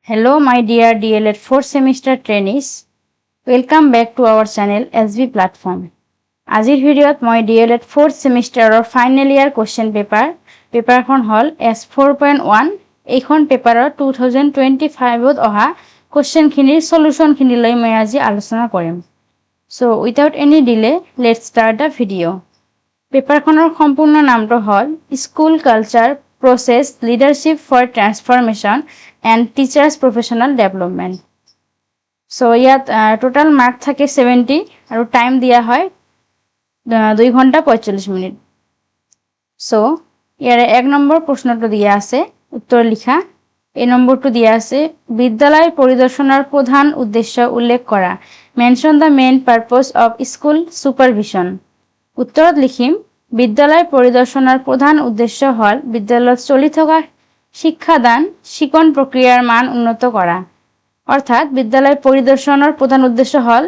Hello, my dear DLED 4th semester trainees. Welcome back to our channel SB Platform. আজিৰ ভিডিঅ'ত মই DLED 4th সেমিষ্টাৰৰ final ইয়াৰ question পেপাৰখন হ'ল S4.1 এইখন পেপাৰৰ 2025ত অহা কোৱেশ্চনখিনিৰ সলিউশনখিনি লৈ মই আজি আলোচনা কৰিম। So without any delay, let's start the video. পেপাৰখনৰ সম্পূৰ্ণ নামটো হ'ল school culture process leadership for transformation and teachers professional development. So ইয়াত টোটাল মাৰ্ক থাকে 70 আৰু টাইম দিয়া হয় 2 ঘন্টা 45 মিনিট। সো ইয়াৰে 1 নম্বৰ প্ৰশ্নটো দিয়া আছে উত্তৰ লিখা। এই নম্বৰটো দিয়া আছে বিদ্যালয় পৰিদৰ্শনৰ প্ৰধান উদ্দেশ্য উল্লেখ কৰা। Mention the main purpose of school supervision. উত্তৰত লিখিম বিদ্যালয় পৰিদৰ্শনৰ প্ৰধান উদ্দেশ্য হ'ল বিদ্যালয়ত চলি থকা শিক্ষাদান শিকন প্রক্রিয়ার মান উন্নত করা। অর্থাৎ বিদ্যালয় পরিদর্শনের প্রধান উদ্দেশ্য হল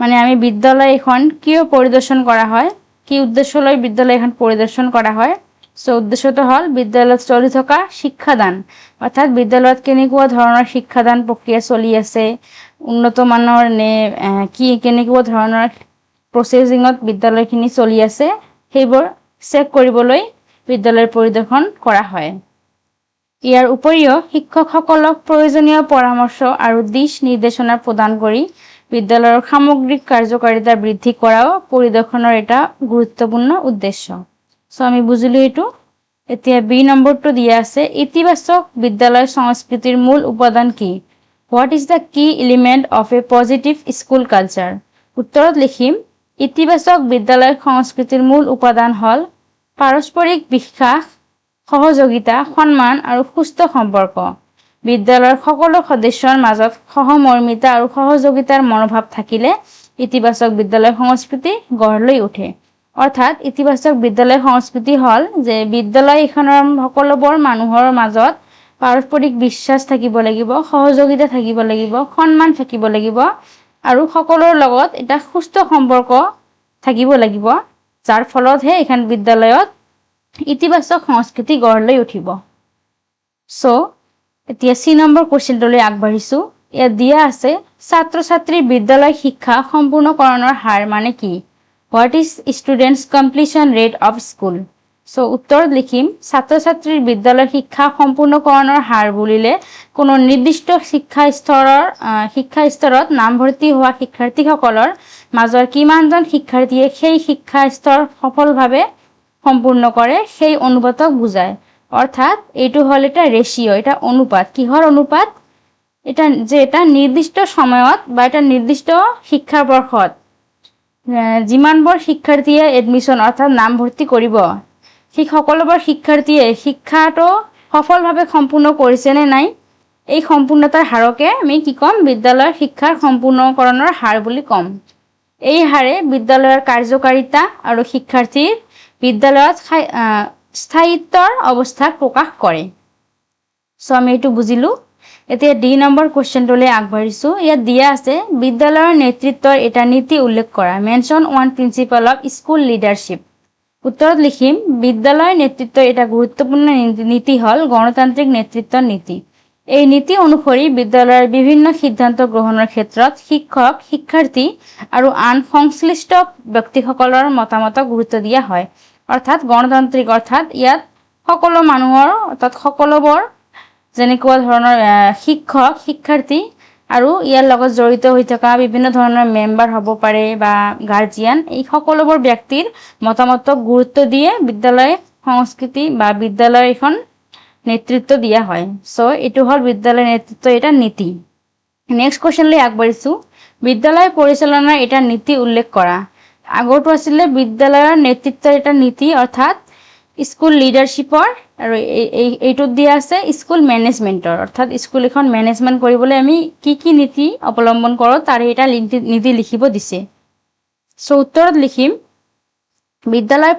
মানে আমি বিদ্যালয় এখন কিয় পরিদর্শন করা হয় কি উদ্দেশ্য লই বিদ্যালয় এখন পরিদর্শন করা হয়। সো উদ্দেশ্যটো হল বিদ্যালয়ত চলি থকা শিক্ষাদান অর্থাৎ বিদ্যালয়ত কেনেকুৱা ধৰণৰ শিক্ষাদান প্ৰক্ৰিয়া চলি আছে উন্নত মানৰ নে কি কেনেকুৱা ধৰণৰ প্ৰসেসিংত বিদ্যালয়খিনি চলি আছে সেইবোৰ চেক কৰিবলৈ বিদ্যালয় পৰিদৰ্শন কৰা হয়। ইয়াৰ উপৰিও শিক্ষকসকলক প্ৰয়োজনীয় পৰামৰ্শ আৰু দিশ নিৰ্দেশনা প্ৰদান কৰি বিদ্যালয়ৰ সামগ্ৰিক কাৰ্যকাৰিতা বৃদ্ধি কৰাও পৰিদৰ্শনৰ এটা গুৰুত্বপূৰ্ণ উদ্দেশ্য। সো আমি বুজিলো এটো। এতিয়া বি নম্বৰটো দিয়া আছে ইতিবাচক বিদ্যালয় সংস্কৃতিৰ মূল উপাদান কি? হোৱাট ইজ দ্য কি element of A positive school culture? উত্তৰত লিখিম ইতিবাচক বিদ্যালয় সংস্কৃতিৰ মূল উপাদান হ'ল পাৰস্পৰিক বিশ্বাস সহযোগিতা সন্মান আৰু সুস্থ সম্পৰ্ক। বিদ্যালয়ৰ সকলো সদস্যৰ মাজত সহমৰ্মিতা আৰু সহযোগিতাৰ মনোভাৱ থাকিলে ইতিবাচক বিদ্যালয় সংস্কৃতি গঢ় লৈ উঠে। অৰ্থাৎ ইতিবাচক বিদ্যালয় সংস্কৃতি হ'ল যে বিদ্যালয় এখনৰ সকলোবোৰ মানুহৰ মাজত পাৰস্পৰিক বিশ্বাস থাকিব লাগিব সহযোগিতা থাকিব লাগিব সন্মান থাকিব লাগিব আৰু সকলোৰ লগত এটা সুস্থ সম্পৰ্ক থাকিব লাগিব যাৰ ফলতহে এখন বিদ্যালয়ত ইতিবাচক সংস্কৃতি গঢ় লৈ উঠিব। সো এতিয়া সি নম্বৰ কোৱেশ্চনটোলৈ আগবাঢ়িছো। ইয়াত দিয়া আছে ছাত্ৰ ছাত্ৰীৰ বিদ্যালয় শিক্ষা সম্পূৰ্ণকৰণৰ হাৰ মানে কি? What is students completion rate of school? So উত্তৰত লিখিম ছাত্ৰ ছাত্ৰীৰ বিদ্যালয় শিক্ষা সম্পূৰ্ণকৰণৰ হাৰ বুলিলে কোনো নিৰ্দিষ্ট শিক্ষা স্তৰত নামভৰ্তি হোৱা শিক্ষাৰ্থীসকলৰ মাজৰ কিমানজন শিক্ষাৰ্থীয়ে সেই শিক্ষা স্তৰ সফলভাৱে সম্পূৰ্ণ কৰে সেই অনুপাতক বুজায়। অৰ্থাৎ এইটো হল এটা ৰেশিও এটা অনুপাত কিহৰ অনুপাত এটা নিৰ্দিষ্ট সময়ত বা এটা নিৰ্দিষ্ট শিক্ষাবৰ্ষত যিমানবোৰ শিক্ষাৰ্থীয়ে এডমিশন অৰ্থাৎ নামভৰ্তি কৰিব সেই সকলোবোৰ শিক্ষাৰ্থীয়ে শিক্ষাটো সফলভাৱে সম্পূৰ্ণ কৰিছে নে নাই এই সম্পূৰ্ণতাৰ হাৰকে আমি কি কম বিদ্যালয়ৰ শিক্ষাৰ সম্পূৰ্ণকৰণৰ হাৰ বুলি কম। এই হাৰে বিদ্যালয়ৰ কাৰ্যকাৰিতা আৰু শিক্ষাৰ্থীৰ বিদ্যালয়ত স্থায়িত্বৰ অৱস্থাক প্ৰকাশ কৰে। সো আমি এইটো বুজিলো। এতিয়া ডি নম্বৰ কোৱেশ্চনটোলৈ আগবাঢ়িছো। ইয়াত দিয়া আছে বিদ্যালয়ৰ নেতৃত্বৰ এটা নীতি উল্লেখ কৰা। Mention one principal of school leadership. উত্তৰত লিখিম বিদ্যালয়ৰ নেতৃত্বৰ এটা গুৰুত্বপূৰ্ণ নীতি হ'ল গণতান্ত্ৰিক নেতৃত্বৰ নীতি। এই নীতি অনুসৰি বিদ্যালয়ৰ বিভিন্ন সিদ্ধান্ত গ্ৰহণৰ ক্ষেত্ৰত শিক্ষক শিক্ষাৰ্থী আৰু আন সংশ্লিষ্ট ব্যক্তিসকলৰ মতামতক গুৰুত্ব দিয়া হয়। অৰ্থাৎ গণতান্ত্ৰিক অৰ্থাৎ ইয়াত সকলো মানুহৰ অৰ্থাৎ সকলোবোৰ যেনেকুৱা ধৰণৰ শিক্ষক শিক্ষাৰ্থী আৰু ইয়াৰ লগত জড়িত হৈ থকা বিভিন্ন ধৰণৰ মেম্বাৰ হ'ব পাৰে বা গাৰ্জিয়ান এই সকলোবোৰ ব্যক্তিৰ মতামতক গুৰুত্ব দিয়ে বিদ্যালয় সংস্কৃতি বা বিদ্যালয় এখন নেতৃত্ব দিয়া হয়। সো এইটো হ'ল বিদ্যালয় নেতৃত্ব এটা নীতি। নেক্সট কোৱেশ্চনলৈ আগবাঢ়িছো বিদ্যালয় পৰিচালনাৰ এটা নীতি উল্লেখ কৰা। আগৰটো আছিলে বিদ্যালয়ৰ নেতৃত্বৰ এটা নীতি অৰ্থাৎ স্কুল লিডাৰশ্বিপৰ আৰু এইটোত দিয়া আছে স্কুল মেনেজমেণ্টৰ অৰ্থাৎ স্কুল এখন মেনেজমেণ্ট কৰিবলৈ আমি কি নীতি অৱলম্বন কৰোঁ তাৰে এটা নীতি লিখিব দিছে। সো উত্তৰত লিখিম বিদ্যালয়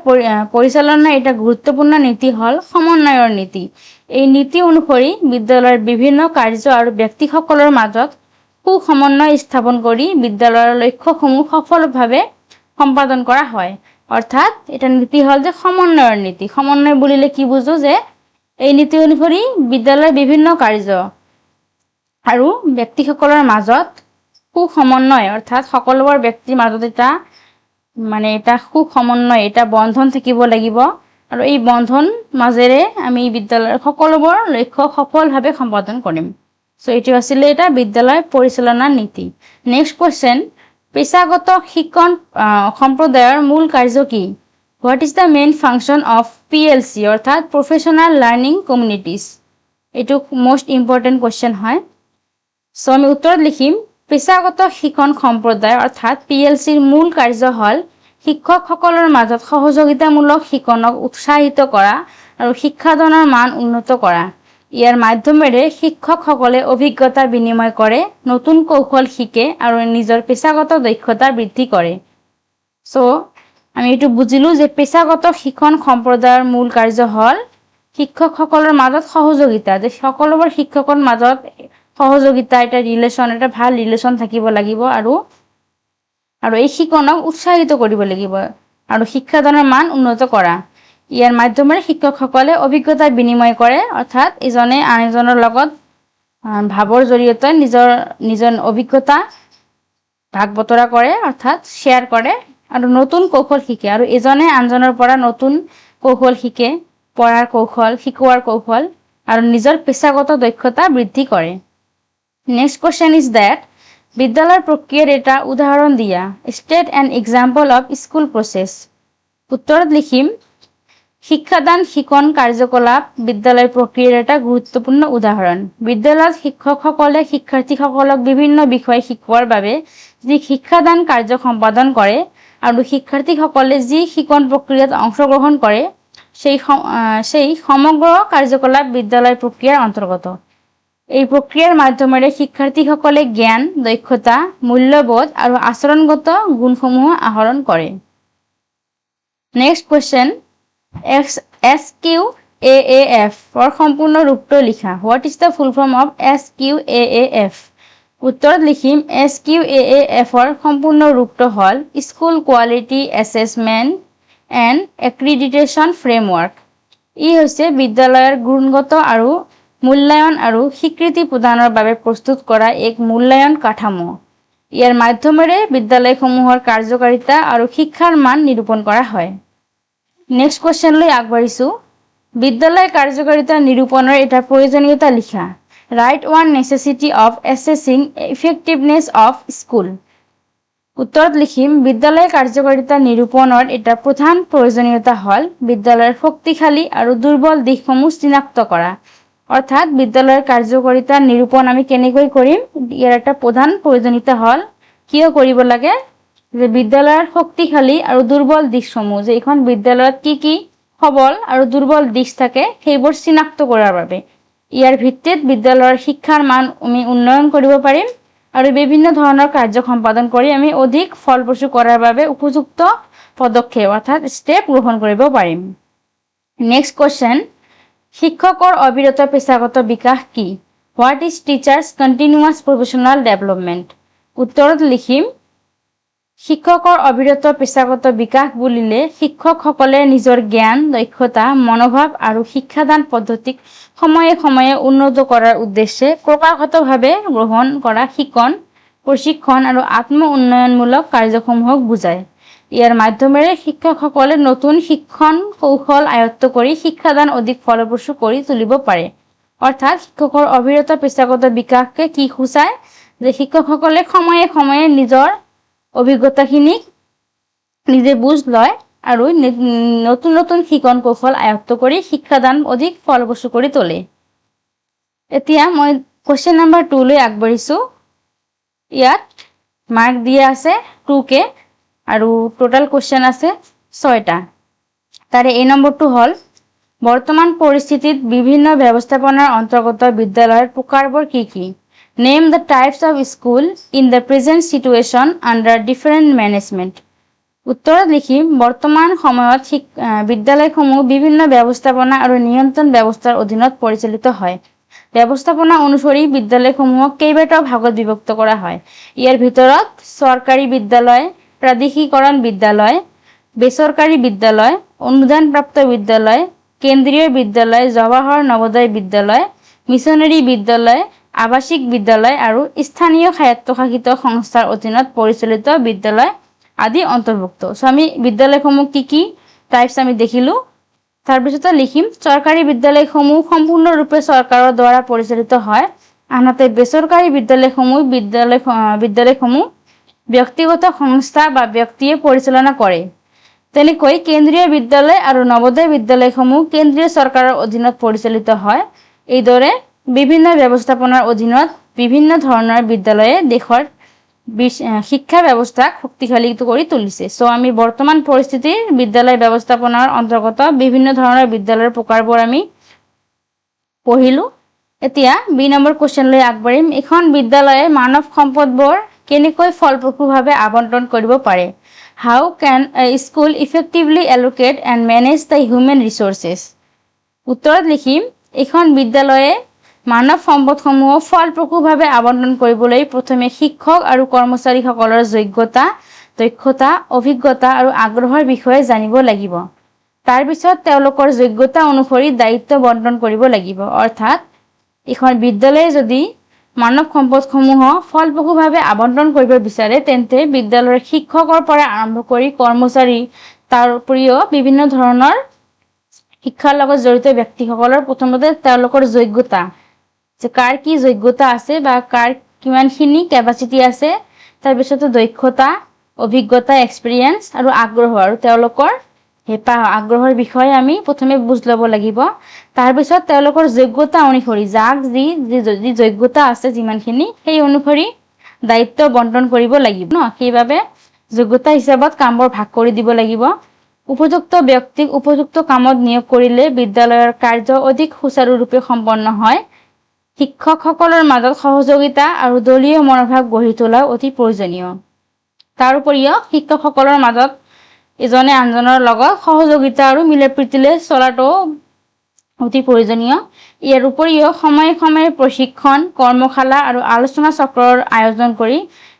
পৰিচালনাৰ এটা গুৰুত্বপূৰ্ণ নীতি হ'ল সমন্বয়ৰ নীতি। এই নীতি অনুসৰি বিদ্যালয়ৰ বিভিন্ন কাৰ্য আৰু ব্যক্তিসকলৰ মাজত সুসমন্বয় স্থাপন কৰি বিদ্যালয়ৰ লক্ষ্যসমূহ সফলভাৱে সম্পাদন কৰা হয়। অৰ্থাৎ এটা নীতি হ'ল যে সমন্বয়ৰ নীতি। সমন্বয় বুলিলে কি বুজো যে এই নীতি অনুসৰি বিদ্যালয়ৰ বিভিন্ন কাৰ্য আৰু ব্যক্তিসকলৰ মাজত সুসমন্বয় অৰ্থাৎ সকলোবোৰ ব্যক্তিৰ মাজত এটা সুসমন্বয় এটা বন্ধন থাকিব লাগিব আৰু এই বন্ধন মাজেৰে আমি বিদ্যালয়ৰ সকলোবোৰ লক্ষ্য সফলভাৱে সম্পাদন কৰিম। সো এইটো আছিলে এটা বিদ্যালয় পৰিচালনা নীতি। নেক্সট কোৱেশ্চন, পেছাগত শিক্ষণ সম্প্ৰদায়ৰ মূল কাৰ্য কি? What is the main function of PLC অৰ্থাৎ প্ৰফেশ্যনেল লাৰ্ণিং কমিউনিটিজ? এইটো মোষ্ট ইম্পৰ্টেণ্ট কোৱেশ্চন হয়। সো আমি উত্তৰত লিখিম পেছাগত শিক্ষণ সম্প্ৰদায় অৰ্থাৎ PLCৰ মূল কাৰ্য হ'ল শিক্ষকসকলৰ মাজত সহযোগিতামূলক শিক্ষণক উৎসাহিত কৰা আৰু শিক্ষাদানৰ মান উন্নত কৰা। ইয়াৰ মাধ্যমেৰে শিক্ষকসকলে অভিজ্ঞতা বিনিময় কৰে, নতুন কৌশল শিকে আৰু নিজৰ পেছাগত দক্ষতা বৃদ্ধি কৰে। সো আমি এইটো বুজিলোঁ যে পেছাগত শিক্ষণ সম্প্ৰদায়ৰ মূল কাৰ্য হ'ল শিক্ষকসকলৰ মাজত সহযোগিতা, যে সকলোবোৰ শিক্ষকৰ মাজত সহযোগিতা এটা ভাল ৰিলেশ্যন থাকিব লাগিব আৰু এই শিক্ষণক উৎসাহিত কৰিব লাগিব আৰু শিক্ষাদানৰ মান উন্নত কৰা। ইয়াৰ মাধ্যমেৰে শিক্ষকসকলে অভিজ্ঞতা বিনিময় কৰে অৰ্থাৎ ইজনে আন এজনৰ লগত ভাৱৰ জৰিয়তে নিজৰ অভিজ্ঞতা ভাগ বতৰা কৰে অৰ্থাৎ শ্বেয়াৰ কৰে আৰু নতুন কৌশল শিকে আৰু ইজনে আনজনৰ পৰা নতুন কৌশল শিকে, পঢ়াৰ কৌশল, শিকোৱাৰ কৌশল আৰু নিজৰ পেছাগত দক্ষতা বৃদ্ধি কৰে। নেক্সট কোৱেশ্চন ইজ দ্যাট বিদ্যালয়ৰ প্ৰক্ৰিয়াৰ এটা উদাহৰণ দিয়া। State an example of school process. উত্তৰত লিখিম শিক্ষাদান শিক্ষণ কাৰ্যকলাপ বিদ্যালয় প্ৰক্ৰিয়াৰ এটা গুৰুত্বপূৰ্ণ উদাহৰণ। বিদ্যালয়ত শিক্ষকসকলে শিক্ষাৰ্থীসকলক বিভিন্ন বিষয় শিকোৱাৰ বাবে যি শিক্ষাদান কাৰ্য সম্পাদন কৰে আৰু শিক্ষাৰ্থীসকলে যি শিক্ষণ প্ৰক্ৰিয়াত অংশগ্ৰহণ কৰে সেই সমগ্ৰ কাৰ্যকলাপ বিদ্যালয় প্ৰক্ৰিয়াৰ অন্তৰ্গত। এই প্ৰক্ৰিয়াৰ মাধ্যমেৰে শিক্ষাৰ্থীসকলে জ্ঞান, দক্ষতা, মূল্যবোধ আৰু আচৰণগত গুণসমূহ আহৰণ কৰে। নেক্সট কুৱেশ্চন, SQAAF ৰ সম্পূৰ্ণ ৰূপটো লিখা। What is the full form of SQAAF? উত্তৰত লিখিম SQAAF ৰ সম্পূৰ্ণ ৰূপটো হ'ল school quality assessment and accreditation framework. ই হৈছে বিদ্যালয়ৰ গুণগত আৰু মূল্যায়ন আৰু স্বীকৃতি প্ৰদানৰ বাবে প্ৰস্তুত কৰা এক মূল্যায়ন কাঠামো। ইয়াৰ মাধ্যমেৰে বিদ্যালয়সমূহৰ কাৰ্যকাৰিতা আৰু শিক্ষাৰ মান নিৰূপণ কৰা হয়। নেক্সট কুৱেশ্চনলৈ আগবাঢ়িছোঁ। বিদ্যালয় কাৰ্যকাৰিতা নিৰূপণৰ এটা প্ৰয়োজনীয়তা লিখা। Write one necessity of assessing effectiveness of school. উত্তৰত লিখিম বিদ্যালয় কাৰ্যকাৰিতা নিৰূপণৰ এটা প্ৰধান প্ৰয়োজনীয়তা হ'ল বিদ্যালয়ৰ শক্তিশালী আৰু দুৰ্বল দিশসমূহ চিনাক্ত কৰা। অৰ্থাৎ বিদ্যালয়ৰ কাৰ্যকাৰিতা নিৰূপণ আমি কেনেকৈ কৰিম, ইয়াৰ এটা প্ৰধান প্ৰয়োজনীয়তা হ'ল কিয় কৰিব লাগে যে বিদ্যালয়ৰ শক্তিশালী আৰু দুৰ্বল দিশসমূহ, যে এখন বিদ্যালয়ত কি সবল আৰু দুৰ্বল দিশ থাকে সেইবোৰ চিনাক্ত কৰাৰ বাবে। ইয়াৰ ভিত্তিত বিদ্যালয়ৰ শিক্ষাৰ মান আমি উন্নয়ন কৰিব পাৰিম আৰু বিভিন্ন ধৰণৰ কাৰ্য সম্পাদন কৰি আমি অধিক ফলপ্ৰসূ কৰাৰ বাবে উপযুক্ত পদক্ষেপ অৰ্থাৎ ষ্টেপ গ্ৰহণ কৰিব পাৰিম। নেক্সট কুৱেশ্চন, শিক্ষকৰ অবিৰত পেছাগত বিকাশ কি? What is teachers continuous professional development? উত্তৰত লিখিম শিক্ষকৰ অবিৰত পেছাগত বিকাশ বুলিলে শিক্ষকসকলে নিজৰ জ্ঞান, দক্ষতা, মনোভাৱ আৰু শিক্ষাদান পদ্ধতিক সময়ে সময়ে উন্নত কৰাৰ উদ্দেশ্যে ক্ৰমাগতভাৱে গ্ৰহণ কৰা শিক্ষণ, প্ৰশিক্ষণ আৰু আত্ম উন্নয়নমূলক কাৰ্যসমূহক বুজায়। ইয়াৰ মাধ্যমেৰে শিক্ষকসকলে নতুন শিক্ষণ কৌশল আয়ত্ত কৰি শিক্ষাদান অধিক ফলপ্ৰসূ কৰি তুলিব পাৰে। অৰ্থাৎ শিক্ষকৰ অবিৰত পেছাগত বিকাশকে কি সূচায় যে শিক্ষকসকলে সময়ে সময়ে নিজৰ অভিজ্ঞতাখিনিক নিজে বুজ লয় আৰু নতুন নতুন শিক্ষণ কৌশল আয়ত্ত কৰি শিক্ষাদান অধিক ফলপ্ৰসূ কৰি তোলে। এতিয়া মই কুৱেশ্চন নম্বৰ 2 লৈ আগবাঢ়িছোঁ। ইয়াত মাৰ্ক দিয়া আছে 2K আৰু টোটাল কুৱেশ্চন আছে 6টা। তাৰে এই নম্বৰটো হ'ল বৰ্তমান পৰিস্থিতিত বিভিন্ন ব্যৱস্থাপনাৰ অন্তৰ্গত বিদ্যালয়ৰ প্ৰকাৰবোৰ কি কি? Name the types of school in the present situation under different management. উত্তৰত লিখিম বৰ্তমান সময়ত বিদ্যালয়সমূহ বিভিন্ন ব্যৱস্থাপনা আৰু নিয়ন্ত্ৰণ ব্যৱস্থাৰ অধীনত পৰিচালিত হয়। ব্যৱস্থাপনা অনুসৰি বিদ্যালয়সমূহক কেইবাটাও ভাগত বিভক্ত কৰা হয়। ইয়াৰ ভিতৰত চৰকাৰী বিদ্যালয়, প্ৰাদেশিকৰণ বিদ্যালয়, বেচৰকাৰী বিদ্যালয়, অনুদানপ্ৰাপ্ত বিদ্যালয়, কেন্দ্ৰীয় বিদ্যালয়, জৱাহৰ নৱোদয় বিদ্যালয়, মিছনেৰী বিদ্যালয় আৱাসিক বিদ্যালয় আৰু স্থানীয় স্বায়ত্তশাসিত সংস্থাৰ অধীনত পৰিচালিত বিদ্যালয় আদি অন্তৰ্ভুক্ত। সো আমি বিদ্যালয়সমূহ কি টাইপছ আমি দেখিলোঁ। তাৰপিছতে লিখিম চৰকাৰী বিদ্যালয়সমূহ সম্পূৰ্ণৰূপে চৰকাৰৰ দ্বাৰা পৰিচালিত হয়, আনহাতে বেচৰকাৰী বিদ্যালয়সমূহ ব্যক্তিগত সংস্থা বা ব্যক্তিয়ে পৰিচালনা কৰে। তেনেকৈ কেন্দ্ৰীয় বিদ্যালয় আৰু নৱোদয় বিদ্যালয়সমূহ কেন্দ্ৰীয় চৰকাৰৰ অধীনত পৰিচালিত হয়। এইদৰে বিভিন্ন ব্যৱস্থাপনাৰ অধীনত বিভিন্ন ধৰণৰ বিদ্যালয়ে দেশৰ শিক্ষা ব্যৱস্থাক শক্তিশালী কৰি তুলিছে। সো আমি বৰ্তমান পৰিস্থিতিৰ বিদ্যালয় ব্যৱস্থাপনাৰ অন্তৰ্গত বিভিন্ন ধৰণৰ বিদ্যালয়ৰ প্ৰকাৰবোৰ আমি পঢ়িলোঁ। এতিয়া বি নম্বৰ কুৱেশ্যনলৈ আগবাঢ়িম। এখন বিদ্যালয়ে মানৱ সম্পদবোৰ কেনেকৈ ফলপ্ৰসূভাৱে আবণ্টন কৰিব পাৰে? How can a school effectively allocate and manage the human resources? উত্তৰত লিখিম এখন বিদ্যালয়ে মানৱ সম্পদসমূহ ফলপ্ৰসূভাৱে আবণ্টন কৰিবলৈ প্ৰথমে শিক্ষক আৰু কৰ্মচাৰীসকলৰ যোগ্যতা, দক্ষতা, অভিজ্ঞতা আৰু আগ্ৰহৰ বিষয়ে জানিব লাগিব। তাৰপিছত তেওঁলোকৰ যোগ্যতা অনুসৰি দায়িত্ব বণ্টন কৰিব লাগিব। অৰ্থাৎ এখন বিদ্যালয়ে যদি মানৱ সম্পদসমূহক ফলপ্ৰসূভাৱে আবণ্টন কৰিব বিচাৰে তেন্তে বিদ্যালয়ৰ শিক্ষকৰ পৰা আৰম্ভ কৰি কৰ্মচাৰী, তাৰ উপৰিও বিভিন্ন ধৰণৰ শিক্ষাৰ লগত জড়িত ব্যক্তিসকলৰ প্ৰথমতে তেওঁলোকৰ যোগ্যতা, যে কাৰ কি যোগ্যতা আছে বা কাৰ কিমানখিনি কেপাচিটি আছে, তাৰপিছতে দক্ষতা, অভিজ্ঞতা, এক্সপিৰিয়েঞ্চ আৰু আগ্ৰহ আৰু তেওঁলোকৰ হেঁপাহ আগ্ৰহৰ বিষয়ে আমি প্ৰথমে বুজ ল'ব লাগিব। তাৰপিছত তেওঁলোকৰ যোগ্যতা অনুসৰি যাক যি যোগ্যতা আছে যিমানখিনি সেই অনুসৰি দায়িত্ব বণ্টন কৰিব লাগিব ন। সেইবাবে যোগ্যতা হিচাপত কামবোৰ ভাগ কৰি দিব লাগিব। উপযুক্ত ব্যক্তিক উপযুক্ত কামত নিয়োগ কৰিলে বিদ্যালয়ৰ কাৰ্য অধিক সুচাৰুৰূপে সম্পন্ন হয়। শিক্ষকসকলৰ মাজত সহযোগিতা আৰু দলীয় মনোভাৱ গঢ়ি তোলা অতি প্ৰয়োজনীয়। তাৰ উপৰিও শিক্ষকসকলৰ মাজত এজনে আনজনৰ লগত সহযোগিতা আৰু মিলাপ্ৰীতিৰে চলাটো অতি প্ৰয়োজনীয়। ইয়াৰ উপৰিও সময়ে সময়ে প্ৰশিক্ষণ, কৰ্মশালা আৰু আলোচনা চক্ৰৰ আয়োজন কৰি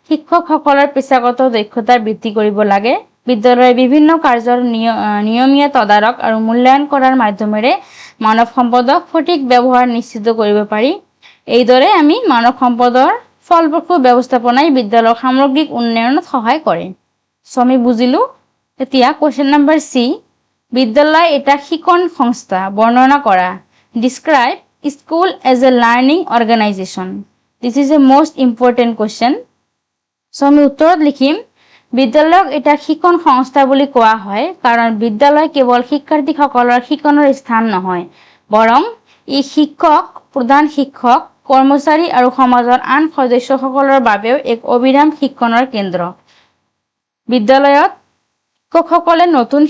শিক্ষকসকলৰ পেছাগত দক্ষতা বৃদ্ধি কৰিব লাগে। বিদ্যালয়ৰ বিভিন্ন কাৰ্যৰ নিয়মীয়া তদাৰক আৰু মূল্যায়ন কৰাৰ মাধ্যমেৰে মানৱ সম্পদক সঠিক ব্যৱহাৰ নিশ্চিত কৰিব পাৰি। এইদৰে আমি মানৱ সম্পদৰ ফলপ্ৰসূ ব্যৱস্থাপনাই বিদ্যালয়ৰ সামগ্ৰিক উন্নয়নত সহায় কৰে। সো আমি বুজিলোঁ। এতিয়া কুৱেশ্যন নম্বৰ চি, বিদ্যালয় এটা শিক্ষণ সংস্থা বৰ্ণনা কৰা। Describe school as a learning organisation. This is a most important question. So আমি উত্তৰত লিখিম বিদ্যালয়ক এটা শিক্ষণ সংস্থা বুলি কোৱা হয় কাৰণ বিদ্যালয় কেৱল শিক্ষাৰ্থীসকলৰ শিক্ষণৰ স্থান নহয়, বৰং ই শিক্ষক, প্ৰধান শিক্ষক, কৰ্মচাৰী আৰু সমাজৰ আন সদস্যসকলৰ বাবেও এক অবিৰাম শিক্ষণৰ কেন্দ্ৰ। বিদ্যালয়ত শিক্ষকসকলে নতুন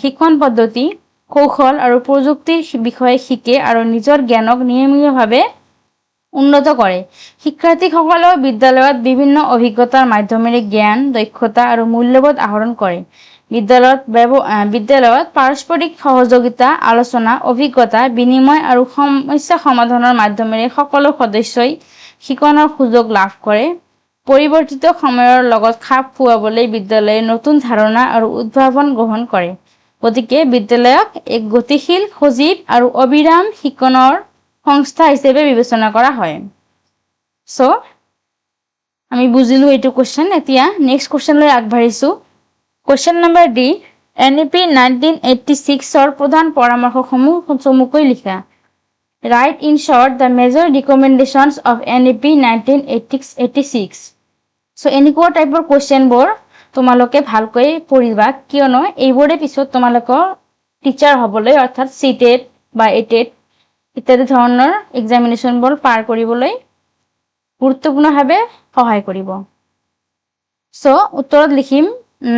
শিক্ষণ পদ্ধতি, কৌশল আৰু প্ৰযুক্তিৰ বিষয়ে শিকে আৰু নিজৰ জ্ঞানক নিয়মীয়াভাৱে উন্নত কৰে। শিক্ষাৰ্থীসকলেও বিদ্যালয়ত বিভিন্ন অভিজ্ঞতাৰ মাধ্যমেৰে জ্ঞান, দক্ষতা আৰু মূল্যবোধ আহৰণ কৰে। বিদ্যালয়ত পাৰস্পৰিক সহযোগিতা, আলোচনা, অভিজ্ঞতা বিনিময় আৰু সমস্যা সমাধানৰ মাধ্যমেৰে সকলো সদস্যই শিক্ষণৰ সুযোগ লাভ কৰে। পৰিৱৰ্তিত সময়ৰ লগত খাপ খুৱাবলৈ বিদ্যালয়ে নতুন ধাৰণা আৰু উদ্ভাৱন গ্ৰহণ কৰে। গতিকে বিদ্যালয়ক এক গতিশীল, সজীৱ আৰু অবিৰাম শিক্ষণৰ সংস্থা হিচাপে বিবেচনা কৰা হয়। সো আমি বুজিলোঁ এইটো কুৱেশ্যন। এতিয়া নেক্সট কুৱেশ্যনলৈ আগবাঢ়িছোঁ। কুৱেশ্যন নম্বৰ ডি, NEP 1986ৰ প্ৰধান পৰামৰ্শসমূহ চমুকৈ লিখা। Write in short the major recommendations of NEP 1986। So এনেকুৱা টাইপৰ কুৱেশ্যনবোৰ তোমালোকে ভালকৈ পঢ়িবা, কিয়নো এইবোৰে পিছত তোমালোকৰ টিচাৰ হ'বলৈ অৰ্থাৎ CTET বা ATET ইত্যাদি ধৰণৰ এক্সামিনেশ্যনবোৰ পাৰ কৰিবলৈ গুৰুত্বপূৰ্ণভাৱে সহায় কৰিব। সো উত্তৰত লিখিম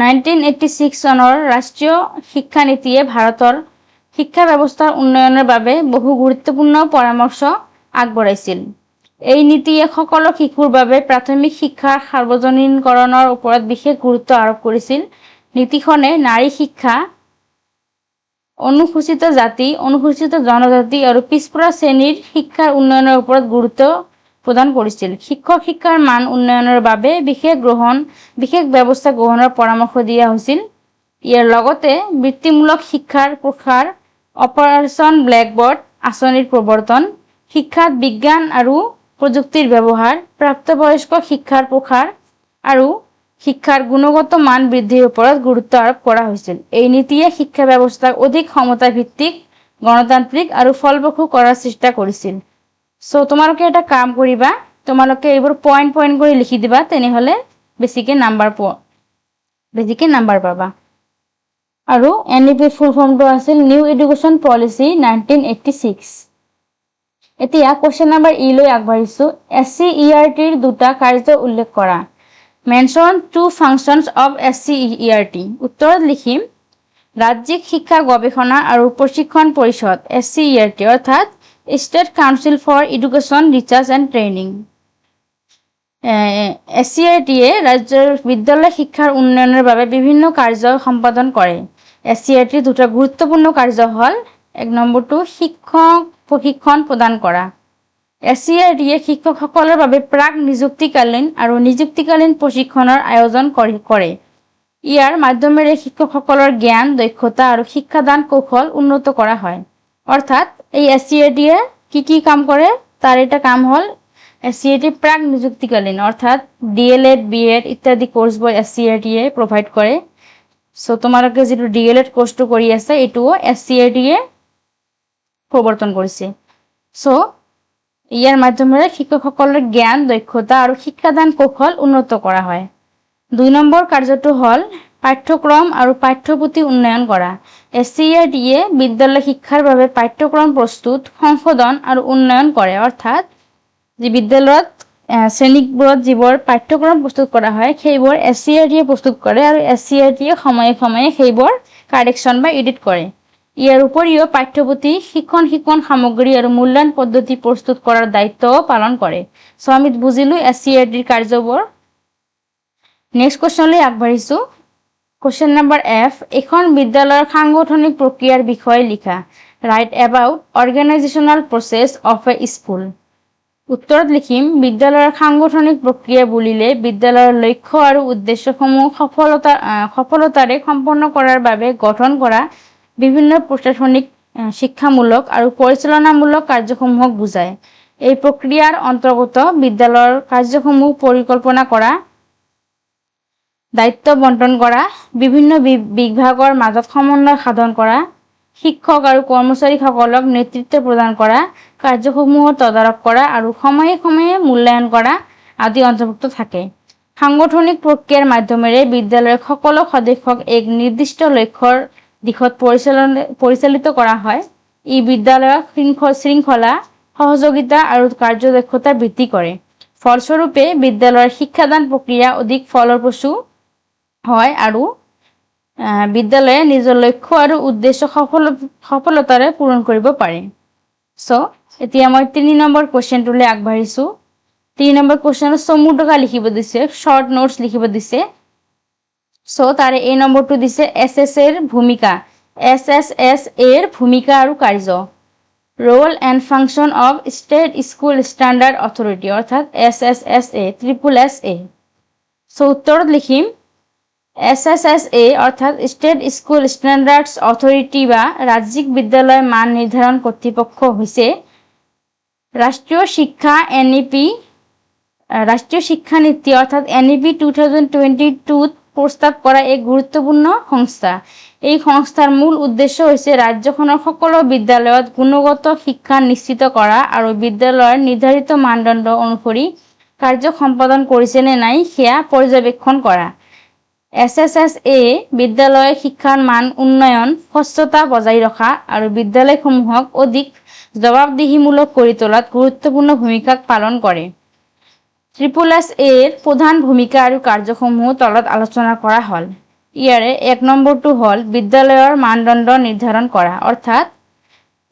1986 চনৰ ৰাষ্ট্ৰীয় শিক্ষা নীতিয়ে ভাৰতৰ শিক্ষা ব্যৱস্থাৰ উন্নয়নৰ বাবে বহু গুৰুত্বপূৰ্ণ পৰামৰ্শ আগবঢ়াইছিল। এই নীতিয়ে সকলো শিশুৰ বাবে প্ৰাথমিক শিক্ষাৰ সাৰ্বজনীনকৰণৰ ওপৰত বিশেষ গুৰুত্ব আৰোপ কৰিছিল। নীতিখনে নাৰী শিক্ষা, অনুসূচিত জাতি, অনুসূচিত জনজাতি আৰু পিছপৰা শ্ৰেণীৰ শিক্ষাৰ উন্নয়নৰ ওপৰত গুৰুত্ব প্ৰদান কৰিছিল। শিক্ষাৰ মান উন্নয়নৰ বাবে বিশেষ ব্যৱস্থা গ্ৰহণৰ পৰামৰ্শ দিয়া হৈছিল। ইয়াৰ লগতে বৃত্তিমূলক শিক্ষাৰ প্ৰসাৰ, অপাৰেশ্যন ব্লেকবৰ্ড আঁচনিৰ প্ৰৱৰ্তন, শিক্ষাত বিজ্ঞান আৰু প্ৰযুক্তিৰ ব্যৱহাৰ, প্ৰাপ্তবয়স্ক শিক্ষাৰ প্ৰসাৰ আৰু শিক্ষাৰ গুণগত মান বৃদ্ধিৰ ওপৰত গুৰুত্ব আৰোপ কৰা হৈছিল। এই নীতিয়ে শিক্ষা ব্যৱস্থাক অধিক ক্ষমতা ভিত্তিক, গণতান্ত্ৰিক আৰু ফলপ্ৰসূ কৰাৰ চেষ্টা কৰিছিল। সো তোমালোকে এটা কাম কৰিবা, তোমালোকে এইবোৰ পইণ্ট কৰি লিখি দিবা, তেনেহ'লে বেছিকে নাম্বাৰ পাবা। আৰু NEP ফুল ফৰ্মটো আছিল নিউ এডুকেশ্যন পলিচি 1986। এতিয়া কুৱেশ্যন নম্বৰ ই লৈ আগবাঢ়িছোঁ। SCERTৰ দুটা কাৰ্য উল্লেখ কৰা। Mention two functions of SCERT। উত্তৰত লিখিম ৰাজ্যিক শিক্ষা গৱেষণা আৰু প্ৰশিক্ষণ পৰিষদ SCERT অৰ্থাৎ state council for education research and training. SCERTয়ে ৰাজ্যৰ বিদ্যালয় শিক্ষাৰ উন্নয়নৰ বাবে বিভিন্ন কাৰ্য সম্পাদন কৰে। SCERTৰ দুটা গুৰুত্বপূৰ্ণ কাৰ্য হ'ল 1 নম্বৰটো শিক্ষক প্ৰশিক্ষণ প্ৰদান কৰা। SCERTয়ে শিক্ষকসকলৰ বাবে প্ৰাক নিযুক্তিকালীন আৰু নিযুক্তিকালীন প্ৰশিক্ষণৰ আয়োজন কৰে। ইয়াৰ মাধ্যমেৰে শিক্ষকসকলৰ জ্ঞান, দক্ষতা আৰু শিক্ষাদান কৌশল উন্নত কৰা হয়। অৰ্থাৎ এই SCERTয়ে কি কাম কৰে, তাৰ এটা কাম হ'ল SCERT প্ৰাক নিযুক্তিকালীন অৰ্থাৎ DLED, BEd ইত্যাদি কোৰ্চবোৰ SCERTয়ে প্ৰভাইড কৰে। সো তোমালোকে যিটো DLED কোৰ্চটো কৰি আছে এইটোও SCERTয়ে প্ৰৱৰ্তন কৰিছে। সো ইয়াৰ মাধ্যমেৰে শিক্ষকসকলৰ জ্ঞান, দক্ষতা আৰু শিক্ষাদান কৌশল উন্নত কৰা হয়। 2 নম্বৰ কাৰ্যটো হ'ল পাঠ্যক্ৰম আৰু পাঠ্যপুথি উন্নয়ন কৰা। SCERTয়ে বিদ্যালয় শিক্ষাৰ বাবে পাঠ্যক্ৰম প্ৰস্তুত, সংশোধন আৰু উন্নয়ন কৰে। অৰ্থাৎ যি বিদ্যালয়ত শ্ৰেণীবোৰত যিবোৰ পাঠ্যক্ৰম প্ৰস্তুত কৰা হয় সেইবোৰ SCERTয়ে প্ৰস্তুত কৰে আৰু SCERTয়ে সময়ে সময়ে সেইবোৰ কাৰেকশ্যন বা এডিট কৰে। ইয়াৰ উপৰিও পাঠ্যপুথি, শিক্ষণ সামগ্ৰী আৰু মূল্যায়ন পদ্ধতি প্ৰস্তুত কৰাৰ দায়িত্বও পালন কৰে। সো আমি বুজিলোঁ SCERTৰ কাৰ্যবোৰ। নেক্সট কুৱেশ্যনলৈ আগবাঢ়িছোঁ। কুৱেশ্যন নম্বৰ F, এখন বিদ্যালয়ৰ সাংগঠনিক প্ৰক্ৰিয়াৰ বিষয়ে লিখা। Write about organisational process of a school. উত্তৰত লিখিম বিদ্যালয়ৰ সাংগঠনিক প্ৰক্ৰিয়া বুলিলে বিদ্যালয়ৰ লক্ষ্য আৰু উদ্দেশ্যসমূহ সফলতাৰে সম্পন্ন কৰাৰ বাবে গঠন কৰা বিভিন্ন প্ৰশাসনিক, শিক্ষামূলক আৰু পৰিচালনামূলক কাৰ্যসমূহক বুজায়। এই প্ৰক্ৰিয়াৰ অন্তৰ্গত বিদ্যালয়ৰ কাৰ্যসমূহ পৰিকল্পনা কৰা, দায়িত্ব বণ্টন কৰা, বিভিন্ন বিভাগৰ মাজত সমন্বয় সাধন কৰা, শিক্ষক আৰু কৰ্মচাৰীসকলক নেতৃত্ব প্ৰদান কৰা, কাৰ্যসমূহৰ তদাৰক কৰা আৰু সময়ে সময়ে মূল্যায়ন কৰা আদি অন্তৰ্ভুক্ত থাকে। সাংগঠনিক প্ৰক্ৰিয়াৰ মাধ্যমেৰে বিদ্যালয়ৰ সকলো সদস্যক এক নিৰ্দিষ্ট লক্ষ্যৰ দিশত পৰিচালিত কৰা হয়। ই বিদ্যালয়ৰ শৃংখলা, সহযোগিতা আৰু কাৰ্যদক্ষতা বৃদ্ধি কৰে। ফলস্বৰূপে বিদ্যালয়ৰ শিক্ষাদান প্ৰক্ৰিয়া অধিক ফলপ্ৰসূ হয় আৰু বিদ্যালয়ে নিজৰ লক্ষ্য আৰু উদ্দেশ্য সফলতাৰে পূৰণ কৰিব পাৰে। সো এতিয়া মই 3 নম্বৰ কুৱেশ্যনটোলৈ আগবাঢ়িছোঁ। 3 নম্বৰ কুৱেশ্যনত চমু টকা লিখিব দিছে, শ্বৰ্ট নোটছ লিখিব দিছে। সো তাৰে এই নম্বৰটো দিছে SSAৰ ভূমিকা। SSSAৰ ভূমিকা আৰু কাৰ্য। Role and function of state school standard authority অৰ্থাৎ SSSA। সো উত্তৰত লিখিম SSSA অৰ্থাৎ ষ্টেট স্কুল ষ্টেণ্ডাৰ্ডছ অথৰিটি বা ৰাজ্যিক বিদ্যালয় মান নিৰ্ধাৰণ কৰ্তৃপক্ষ হৈছে ৰাষ্ট্ৰীয় শিক্ষা নীতি অৰ্থাৎ NEP 2022ত প্ৰস্তাৱ কৰা এক গুৰুত্বপূৰ্ণ সংস্থা। এই সংস্থাৰ মূল উদ্দেশ্য হৈছে ৰাজ্যখনৰ সকলো বিদ্যালয়ত গুণগত শিক্ষা নিশ্চিত কৰা আৰু বিদ্যালয়ৰ নিৰ্ধাৰিত মানদণ্ড অনুসৰি কাৰ্য সম্পাদন কৰিছে নে নাই সেয়া পৰ্যবেক্ষণ কৰা। SSSA বিদ্যালয়ৰ শিক্ষাৰ মান উন্নয়ন, স্বচ্ছতা বজাই ৰখা আৰু বিদ্যালয়সমূহক অধিক জবাবদিহিমূলক কৰি তোলাত গুৰুত্বপূৰ্ণ ভূমিকা পালন কৰে। SSSAৰ প্ৰধান ভূমিকা আৰু কাৰ্যসমূহ তলত আলোচনা কৰা হ'ল। ইয়াৰে 1 নম্বৰটো হ'ল বিদ্যালয়ৰ মানদণ্ড নিৰ্ধাৰণ কৰা। অৰ্থাৎ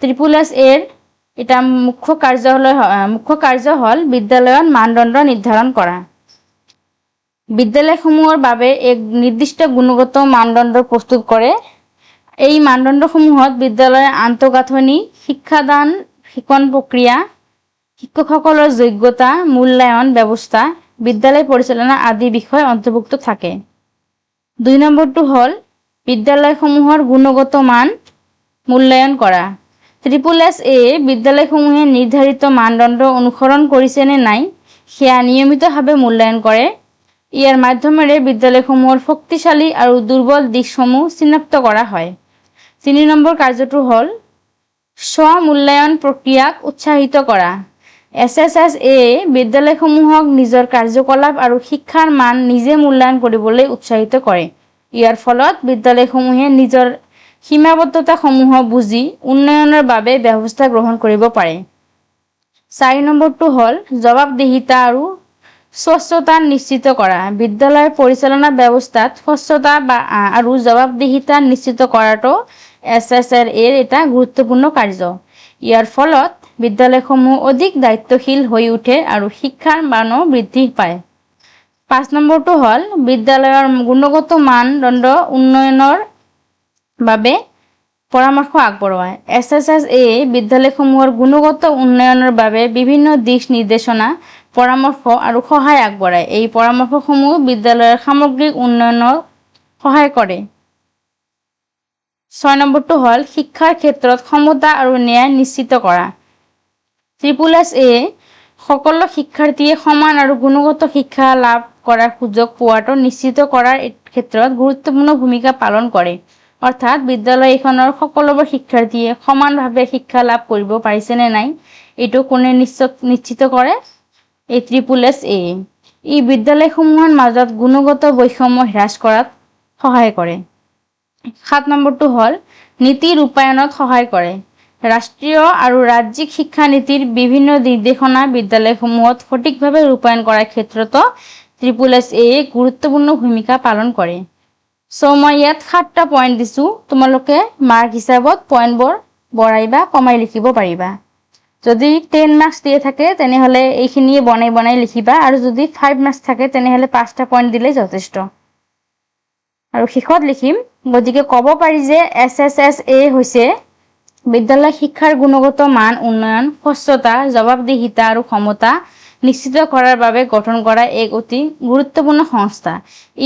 SSSAৰ এটা মুখ্য কাৰ্য হ'ল বিদ্যালয়ৰ মানদণ্ড নিৰ্ধাৰণ কৰা। বিদ্যালয়সমূহৰ বাবে এক নিৰ্দিষ্ট গুণগত মানদণ্ড প্ৰস্তুত কৰে। এই মানদণ্ডসমূহত বিদ্যালয়ৰ আন্তঃগাঁথনি, শিক্ষাদান, শিক্ষণ প্ৰক্ৰিয়া, শিক্ষকসকলৰ যোগ্যতা, মূল্যায়ন ব্যৱস্থা, বিদ্যালয় পৰিচালনা আদি বিষয় অন্তৰ্ভুক্ত থাকে। 2 নম্বৰটো হ'ল বিদ্যালয়সমূহৰ গুণগত মান মূল্যায়ন কৰা। SSSA বিদ্যালয়সমূহে নিৰ্ধাৰিত মানদণ্ড অনুসৰণ কৰিছে নে নাই সেয়া নিয়মিতভাৱে মূল্যায়ন কৰে। ইয়াৰ মাধ্যমেৰে বিদ্যালয়সমূহৰ শক্তিশালী আৰু দুৰ্বল দিশসমূহ চিনাক্ত কৰা হয়। 3 নম্বৰ কাৰ্যটো হ'ল স্ব-মূল্যায়ন প্ৰক্ৰিয়াক উৎসাহিত কৰা। SSSA বিদ্যালয়সমূহক নিজৰ কাৰ্যকলাপ আৰু শিক্ষাৰ মান নিজে মূল্যায়ন কৰিবলৈ উৎসাহিত কৰে। ইয়াৰ ফলত বিদ্যালয়সমূহে নিজৰ সীমাবদ্ধতাসমূহ বুজি উন্নয়নৰ বাবে ব্যৱস্থা গ্ৰহণ কৰিব পাৰে। 4 নম্বৰটো হ'ল জবাবদিহিতা আৰু স্বচ্ছতা নিশ্চিত কৰা। বিদ্যালয়ৰ পৰিচালনা ব্যৱস্থাত স্বচ্ছতা আৰু জবাবদিহিতা নিশ্চিত কৰাটো SSSA এটা গুৰুত্বপূৰ্ণ কাৰ্য। ইয়াৰ ফলত বিদ্যালয়সমূহ অধিক দায়িত্বশীল হৈ উঠে আৰু শিক্ষাৰ মানো বৃদ্ধি পায়। 5 নম্বৰটো হ'ল বিদ্যালয়ৰ গুণগত মানদণ্ড উন্নয়নৰ বাবে পৰামৰ্শ আগবঢ়োৱা। SSSA বিদ্যালয়সমূহৰ গুণগত উন্নয়নৰ বাবে বিভিন্ন দিশ নিৰ্দেশনা, পৰামৰ্শ আৰু সহায় আগবঢ়ায়। এই পৰামৰ্শসমূহ বিদ্যালয়ৰ সামগ্ৰিক উন্নয়নত সহায় কৰে। 6 নম্বৰটো হ'ল শিক্ষাৰ ক্ষেত্ৰত সমতা আৰু ন্যায় নিশ্চিত কৰা। SSSA সকলো শিক্ষাৰ্থীয়ে সমান আৰু গুণগত শিক্ষা লাভ কৰাৰ সুযোগ পোৱাটো নিশ্চিত কৰাৰ ক্ষেত্ৰত গুৰুত্বপূৰ্ণ ভূমিকা পালন কৰে। অৰ্থাৎ বিদ্যালয় এখনৰ সকলোবোৰ শিক্ষাৰ্থীয়ে সমানভাৱে শিক্ষা লাভ কৰিব পাৰিছে নে নাই এইটো কোনে নিশ্চিত কৰে? এই SSSA। ই বিদ্যালয়সমূহৰ মাজত গুণগত বৈষম্য হ্ৰাস কৰাত সহায় কৰে। 7 নম্বৰটো হ'ল নীতি ৰূপায়ণত সহায় কৰে। ৰাষ্ট্ৰীয় আৰু ৰাজ্যিক শিক্ষা নীতিৰ বিভিন্ন নিৰ্দেশনা বিদ্যালয়সমূহত সঠিকভাৱে ৰূপায়ণ কৰাৰ ক্ষেত্ৰতো SSSA গুৰুত্বপূৰ্ণ ভূমিকা পালন কৰে। মই ইয়াত 7টা পইণ্ট দিছোঁ, তোমালোকে মাৰ্ক হিচাপত পইণ্টবোৰ বঢ়াই বা কমাই লিখিব পাৰিবা। যদি 10 মাৰ্কছ দিয়ে থাকে তেনেহ'লে এইখিনিয়ে বনাই লিখিবা আৰু যদি 5 মাৰ্কছ থাকে তেনেহ'লে 5টা পইণ্ট দিলেই যথেষ্ট। আৰু শেষত লিখিম, গতিকে ক'ব পাৰি যে SSSA হৈছে বিদ্যালয় শিক্ষাৰ গুণগত মান উন্নয়ন, স্বচ্ছতা, জবাবদিহিতা আৰু ক্ষমতা নিশ্চিত কৰাৰ বাবে গঠন কৰা এক অতি গুৰুত্বপূৰ্ণ সংস্থা।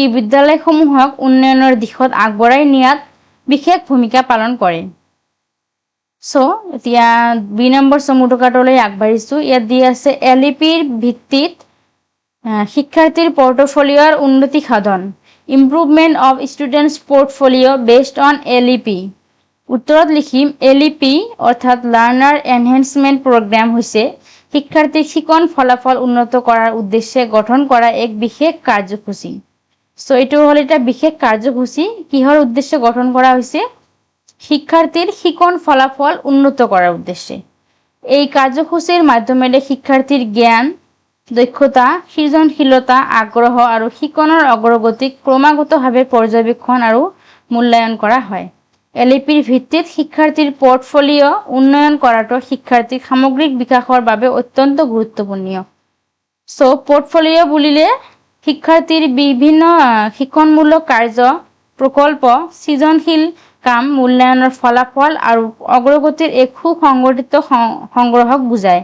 ই বিদ্যালয়সমূহক উন্নয়নৰ দিশত আগবঢ়াই নিয়াত বিশেষ ভূমিকা পালন কৰে। এতিয়া 2 নম্বৰ চমুটোকাটোলৈ আগবাঢ়িছোঁ। ইয়াত দি আছে LEPৰ ভিত্তিত শিক্ষাৰ্থীৰ পৰ্টফলিঅ'ৰ উন্নতি সাধন। Improvement of students portfolio' based on LEP। উত্তৰত লিখিম LEP অৰ্থাৎ লাৰ্ণাৰ এনহেঞ্চমেণ্ট প্ৰগ্ৰাম হৈছে শিক্ষাৰ্থীৰ শিকন ফলাফল উন্নত কৰাৰ উদ্দেশ্যে গঠন কৰা এক বিশেষ কাৰ্যসূচী। এইটো হ'ল এটা বিশেষ কাৰ্যসূচী। কিহৰ উদ্দেশ্যে গঠন কৰা হৈছে? শিক্ষাৰ্থীৰ শিকন ফলাফল উন্নত কৰাৰ উদ্দেশ্যে। এই কাৰ্যসূচীৰ মাধ্যমেৰে শিক্ষাৰ্থীৰ জ্ঞান, দক্ষতা, সৃজনশীলতা, আগ্ৰহ আৰু শিকনৰ অগ্ৰগতিক ক্ৰমাগতভাৱে পৰ্যবেক্ষণ আৰু মূল্যায়ন কৰা হয়। LEPৰ ভিত্তিত শিক্ষাৰ্থীৰ পৰ্টফলিঅ' উন্নয়ন কৰাটো শিক্ষাৰ্থীৰ সামগ্ৰিক বিকাশৰ বাবে অত্যন্ত গুৰুত্বপূৰ্ণ। পৰ্টফলিঅ' বুলিলে শিক্ষাৰ্থীৰ বিভিন্ন শিক্ষণমূলক কাৰ্য, প্ৰকল্প, সৃজনশীল কাম, মূল্যায়নৰ ফলাফল আৰু অগ্ৰগতিৰ এক সুসংগঠিত সংগ্ৰহক বুজায়।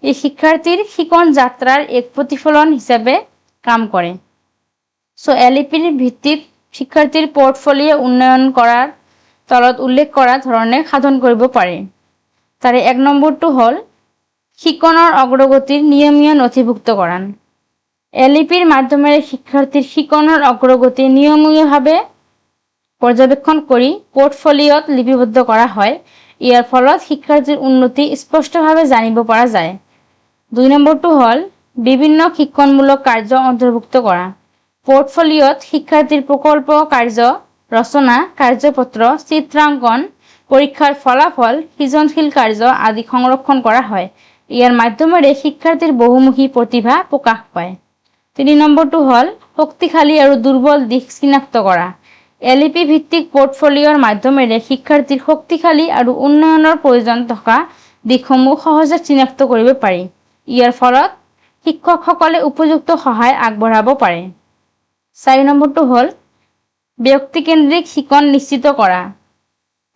এই শিক্ষাৰ্থীৰ শিকন যাত্ৰাৰ এক প্ৰতিফলন হিচাপে কাম কৰে। LEPৰ ভিত্তিত শিক্ষাৰ্থীৰ পৰ্টফলিঅ' উন্নয়ন কৰাৰ তলত উল্লেখ কৰা ধৰণে সাধন কৰিব পাৰি। তাৰে 1 নম্বৰটো হ'ল শিকনৰ অগ্ৰগতিৰ নিয়মীয়া নথিভুক্তকৰণ। LEPৰ মাধ্যমেৰে শিক্ষাৰ্থীৰ শিকনৰ অগ্ৰগতি নিয়মীয়াভাৱে পৰ্যবেক্ষণ কৰি পৰ্টফলিঅ'ত লিপিবদ্ধ কৰা হয়। ইয়াৰ ফলত শিক্ষাৰ্থীৰ উন্নতি স্পষ্টভাৱে জানিব পৰা যায়। 2 নম্বৰটো হ'ল বিভিন্ন শিক্ষণমূলক কাৰ্য অন্তৰ্ভুক্ত কৰা। পৰ্টফলিঅ'ত শিক্ষাৰ্থীৰ প্ৰকল্প কাৰ্য ৰচনা, কাৰ্যপত্ৰ, চিত্ৰাংকন, পৰীক্ষাৰ ফলাফল, সৃজনশীল কাৰ্য আদি সংৰক্ষণ কৰা হয়। ইয়াৰ মাধ্যমেৰে শিক্ষাৰ্থীৰ বহুমুখী প্ৰতিভা প্ৰকাশ পায়। 3 নম্বৰটো হ'ল শক্তিশালী আৰু দুৰ্বল দিশ চিনাক্ত কৰা। LEP ভিত্তিক পৰ্টফলিঅ'ৰ মাধ্যমেৰে শিক্ষাৰ্থীৰ শক্তিশালী আৰু উন্নয়নৰ প্ৰয়োজন থকা দিশসমূহ সহজে চিনাক্ত কৰিব পাৰি। ইয়াৰ ফলত শিক্ষকসকলে উপযুক্ত সহায় আগবঢ়াব পাৰে। 4 নম্বৰটো হ'ল ব্যক্তিকেন্দ্ৰিক শিকন নিশ্চিত কৰা।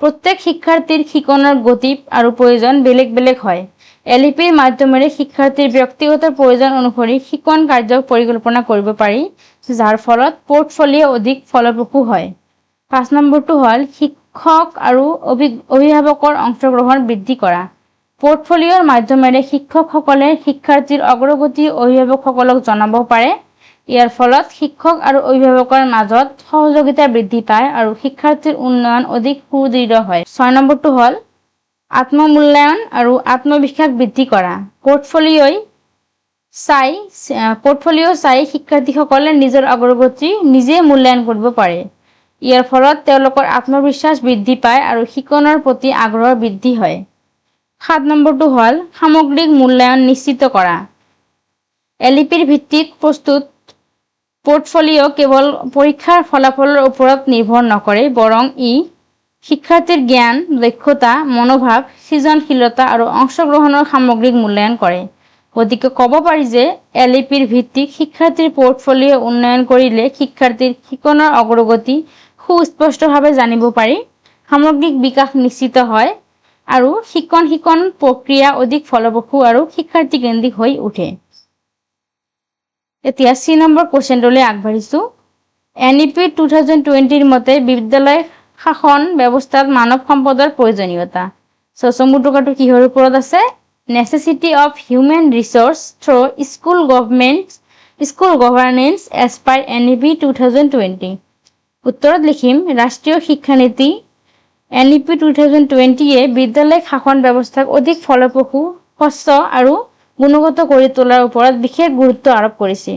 প্ৰত্যেক শিক্ষাৰ্থীৰ শিকনৰ গতি আৰু প্ৰয়োজন বেলেগ বেলেগ হয়। LEPৰ মাধ্যমেৰে শিক্ষাৰ্থীৰ ব্যক্তিগত প্ৰয়োজন অনুসৰি শিকন কাৰ্য পৰিকল্পনা কৰিব পাৰি, যাৰ ফলত পৰ্টফলিঅ' অধিক ফলপ্ৰসূ হয়। 5 নম্বৰটো হ'ল শিক্ষক আৰু অভিভাৱকৰ অংশগ্ৰহণ বৃদ্ধি কৰা। পোৰ্টফলিঅ'ৰ মাধ্যমেৰে শিক্ষকসকলে শিক্ষাৰ্থীৰ অগ্ৰগতি অভিভাৱকসকলক জনাব পাৰে। ইয়াৰ ফলত শিক্ষক আৰু অভিভাৱকৰ মাজত সহযোগিতা বৃদ্ধি পায় আৰু শিক্ষাৰ্থীৰ উন্নয়ন অধিক সুদৃঢ় হয়। 6 নম্বৰটো হ'ল আত্মমূল্যায়ন আৰু আত্মবিশ্বাস বৃদ্ধি কৰা। পোৰ্টফলিঅ' চাই শিক্ষাৰ্থীসকলে নিজৰ অগ্ৰগতি নিজে মূল্যায়ন কৰিব পাৰে। ইয়াৰ ফলত তেওঁলোকৰ আত্মবিশ্বাস বৃদ্ধি পায় আৰু শিকনৰ প্ৰতি আগ্ৰহ বৃদ্ধি হয়। 7 নম্বৰটো হ'ল সামগ্ৰিক মূল্যায়ন নিশ্চিত কৰা। এলইপিৰ ভিত্তিত প্ৰস্তুত পোৰ্টফলিঅ' কেৱল পৰীক্ষাৰ ফলাফলৰ ওপৰত নিৰ্ভৰ নকৰে, বৰং ই শিক্ষাৰ্থীৰ জ্ঞান, দক্ষতা, মনোভাৱ, সৃজনশীলতা আৰু অংশগ্ৰহণৰ সামগ্ৰিক মূল্যায়ন কৰে। গতিকে ক'ব পাৰি যে এলইপিৰ ভিত্তিক শিক্ষাৰ্থীৰ পোৰ্টফলিঅ' উন্নয়ন কৰিলে শিক্ষাৰ্থীৰ শিকনৰ অগ্ৰগতি সুস্পষ্টভাৱে জানিব পাৰি, সামগ্ৰিক বিকাশ নিশ্চিত হয় আৰু শিকন প্ৰক্ৰিয়া অধিক ফলপ্ৰসূ আৰু শিক্ষাৰ্থীকেন্দ্ৰিক হৈ উঠে। এতিয়া 3 নম্বৰ কুৱেশ্যনটোলৈ আগবাঢ়িছোঁ। এনইপি 2020 মতে বিদ্যালয় শাসন ব্যৱস্থাত মানৱ সম্পদৰ প্ৰয়োজনীয়তা। চমু টুকুৰাটো কিহৰ ওপৰত আছে? Necessity of human resource through school governance as per NEP 2020। উত্তৰত লিখিম ৰাষ্ট্ৰীয় শিক্ষানীতি এনইপি 2020-এ বিদ্যালয় শাসন ব্যৱস্থাক অধিক ফলপ্ৰসূ, স্বচ্ছ আৰু গুণগত কৰি তোলাৰ ওপৰত বিশেষ গুৰুত্ব আৰোপ কৰিছে।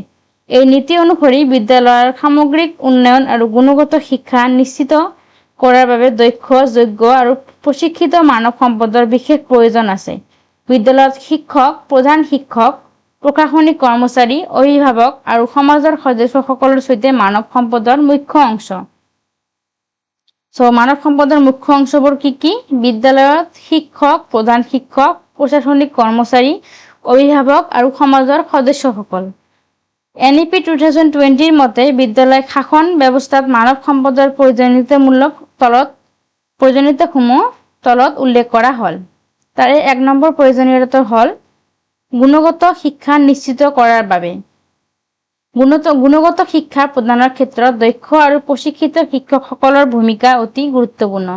এই নীতি অনুসৰি বিদ্যালয়ৰ সামগ্ৰিক উন্নয়ন আৰু গুণগত শিক্ষা নিশ্চিত কৰাৰ বাবে দক্ষ, যোগ্য আৰু প্ৰশিক্ষিত মানৱ সম্পদৰ বিশেষ প্ৰয়োজন আছে। বিদ্যালয়ত শিক্ষক, প্ৰধান শিক্ষক, প্ৰশাসনিক কৰ্মচাৰী, অভিভাৱক আৰু সমাজৰ সদস্যসকলৰ সৈতে মানৱ সম্পদৰ মুখ্য অংশ। মানৱ সম্পদৰ মুখ্য অংশবোৰ কি? বিদ্যালয়ত শিক্ষক, প্ৰধান শিক্ষক, প্ৰশাসনিক কৰ্মচাৰী, অভিভাৱক আৰু সমাজৰ সদস্যসকল। এনইপি 2020 মতে বিদ্যালয় শাসন ব্যৱস্থাত মানৱ সম্পদৰ প্ৰয়োজনীয়তাসমূহ তলত উল্লেখ কৰা হ'ল। তাৰে 1 নম্বৰ প্ৰয়োজনীয়তা হ'ল গুণগত শিক্ষা নিশ্চিত কৰাৰ বাবে। গুণগত শিক্ষা প্ৰদানৰ ক্ষেত্ৰত দক্ষ আৰু প্ৰশিক্ষিত শিক্ষকসকলৰ ভূমিকা অতি গুৰুত্বপূৰ্ণ।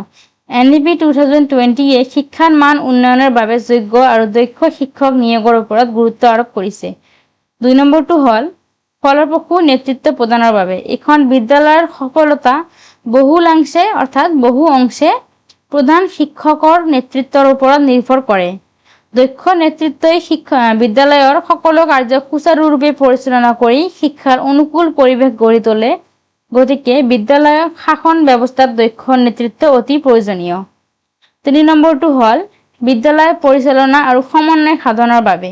এনইপি 2020-এ শিক্ষাৰ মান উন্নয়নৰ বাবে যোগ্য আৰু দক্ষ শিক্ষক নিয়োগৰ ওপৰত গুৰুত্ব আৰোপ কৰিছে। 2 নম্বৰটো হ'ল ফলপ্ৰসূ নেতৃত্ব প্ৰদানৰ বাবে। এখন বিদ্যালয়ৰ সফলতা বহু অংশে প্ৰধান শিক্ষকৰ নেতৃত্বৰ ওপৰত নিৰ্ভৰ কৰে। দক্ষ নেতৃত্বই বিদ্যালয়ৰ সকলো কাৰ্য সুচাৰুৰূপে পৰিচালনা কৰি শিক্ষাৰ অনুকূল পৰিৱেশ গঢ়ি তোলে। গতিকে বিদ্যালয় শাসন ব্যৱস্থাত দক্ষ নেতৃত্ব অতি প্ৰয়োজনীয়। 3 নম্বৰটো হ'ল বিদ্যালয় পৰিচালনা আৰু সমন্বয় সাধনৰ বাবে।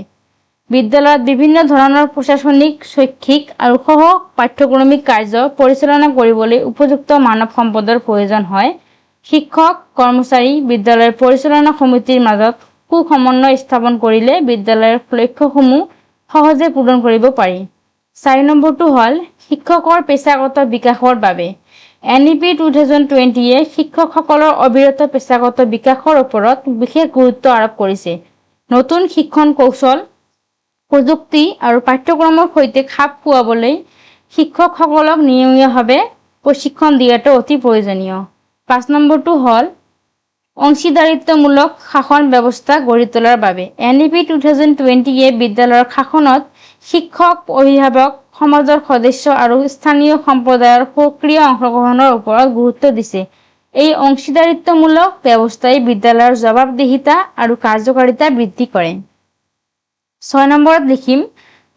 বিদ্যালয়ত বিভিন্ন ধৰণৰ প্ৰশাসনিক, শৈক্ষিক আৰু পাঠ্যক্ৰমিক কাৰ্য পৰিচালনা কৰিবলৈ উপযুক্ত মানৱ সম্পদৰ প্ৰয়োজন হয়। শিক্ষক, কৰ্মচাৰী, বিদ্যালয়ৰ পৰিচালনা সমিতিৰ মাজত সমন্বয় স্থাপন কৰিলে বিদ্যালয়ৰ লক্ষ্যসমূহ সহজে পূৰণ কৰিব পাৰি। 4 নম্বৰটো হ'ল শিক্ষকৰ পেছাগত বিকাশৰ বাবে। এনইপি 2020-এ শিক্ষকসকলৰ অবিৰত পেছাগত বিকাশৰ ওপৰত বিশেষ গুৰুত্ব আৰোপ কৰিছে। নতুন শিক্ষণ কৌশল, প্ৰযুক্তি আৰু পাঠ্যক্ৰমৰ সৈতে খাপ খুৱাবলৈ শিক্ষকসকলক নিয়মীয়াভাৱে প্ৰশিক্ষণ দিয়াটো অতি প্ৰয়োজনীয়। 5 নম্বৰটো হ'ল অংশীদাৰিত্বমূলক শাসন ব্যৱস্থা গঢ়ি তোলাৰ বাবে। এনইপি 2020-এ বিদ্যালয়ৰ শাসনত শিক্ষক, অভিভাৱক, সমাজৰ সদস্য আৰু স্থানীয় সম্প্ৰদায়ৰ সক্ৰিয় অংশগ্ৰহণৰ ওপৰত গুৰুত্ব দিছে। এই অংশীদাৰিত্বমূলক ব্যৱস্থাই বিদ্যালয়ৰ জবাবদিহিতা আৰু কাৰ্যকাৰিতা বৃদ্ধি কৰে। 6 নম্বৰত লিখিম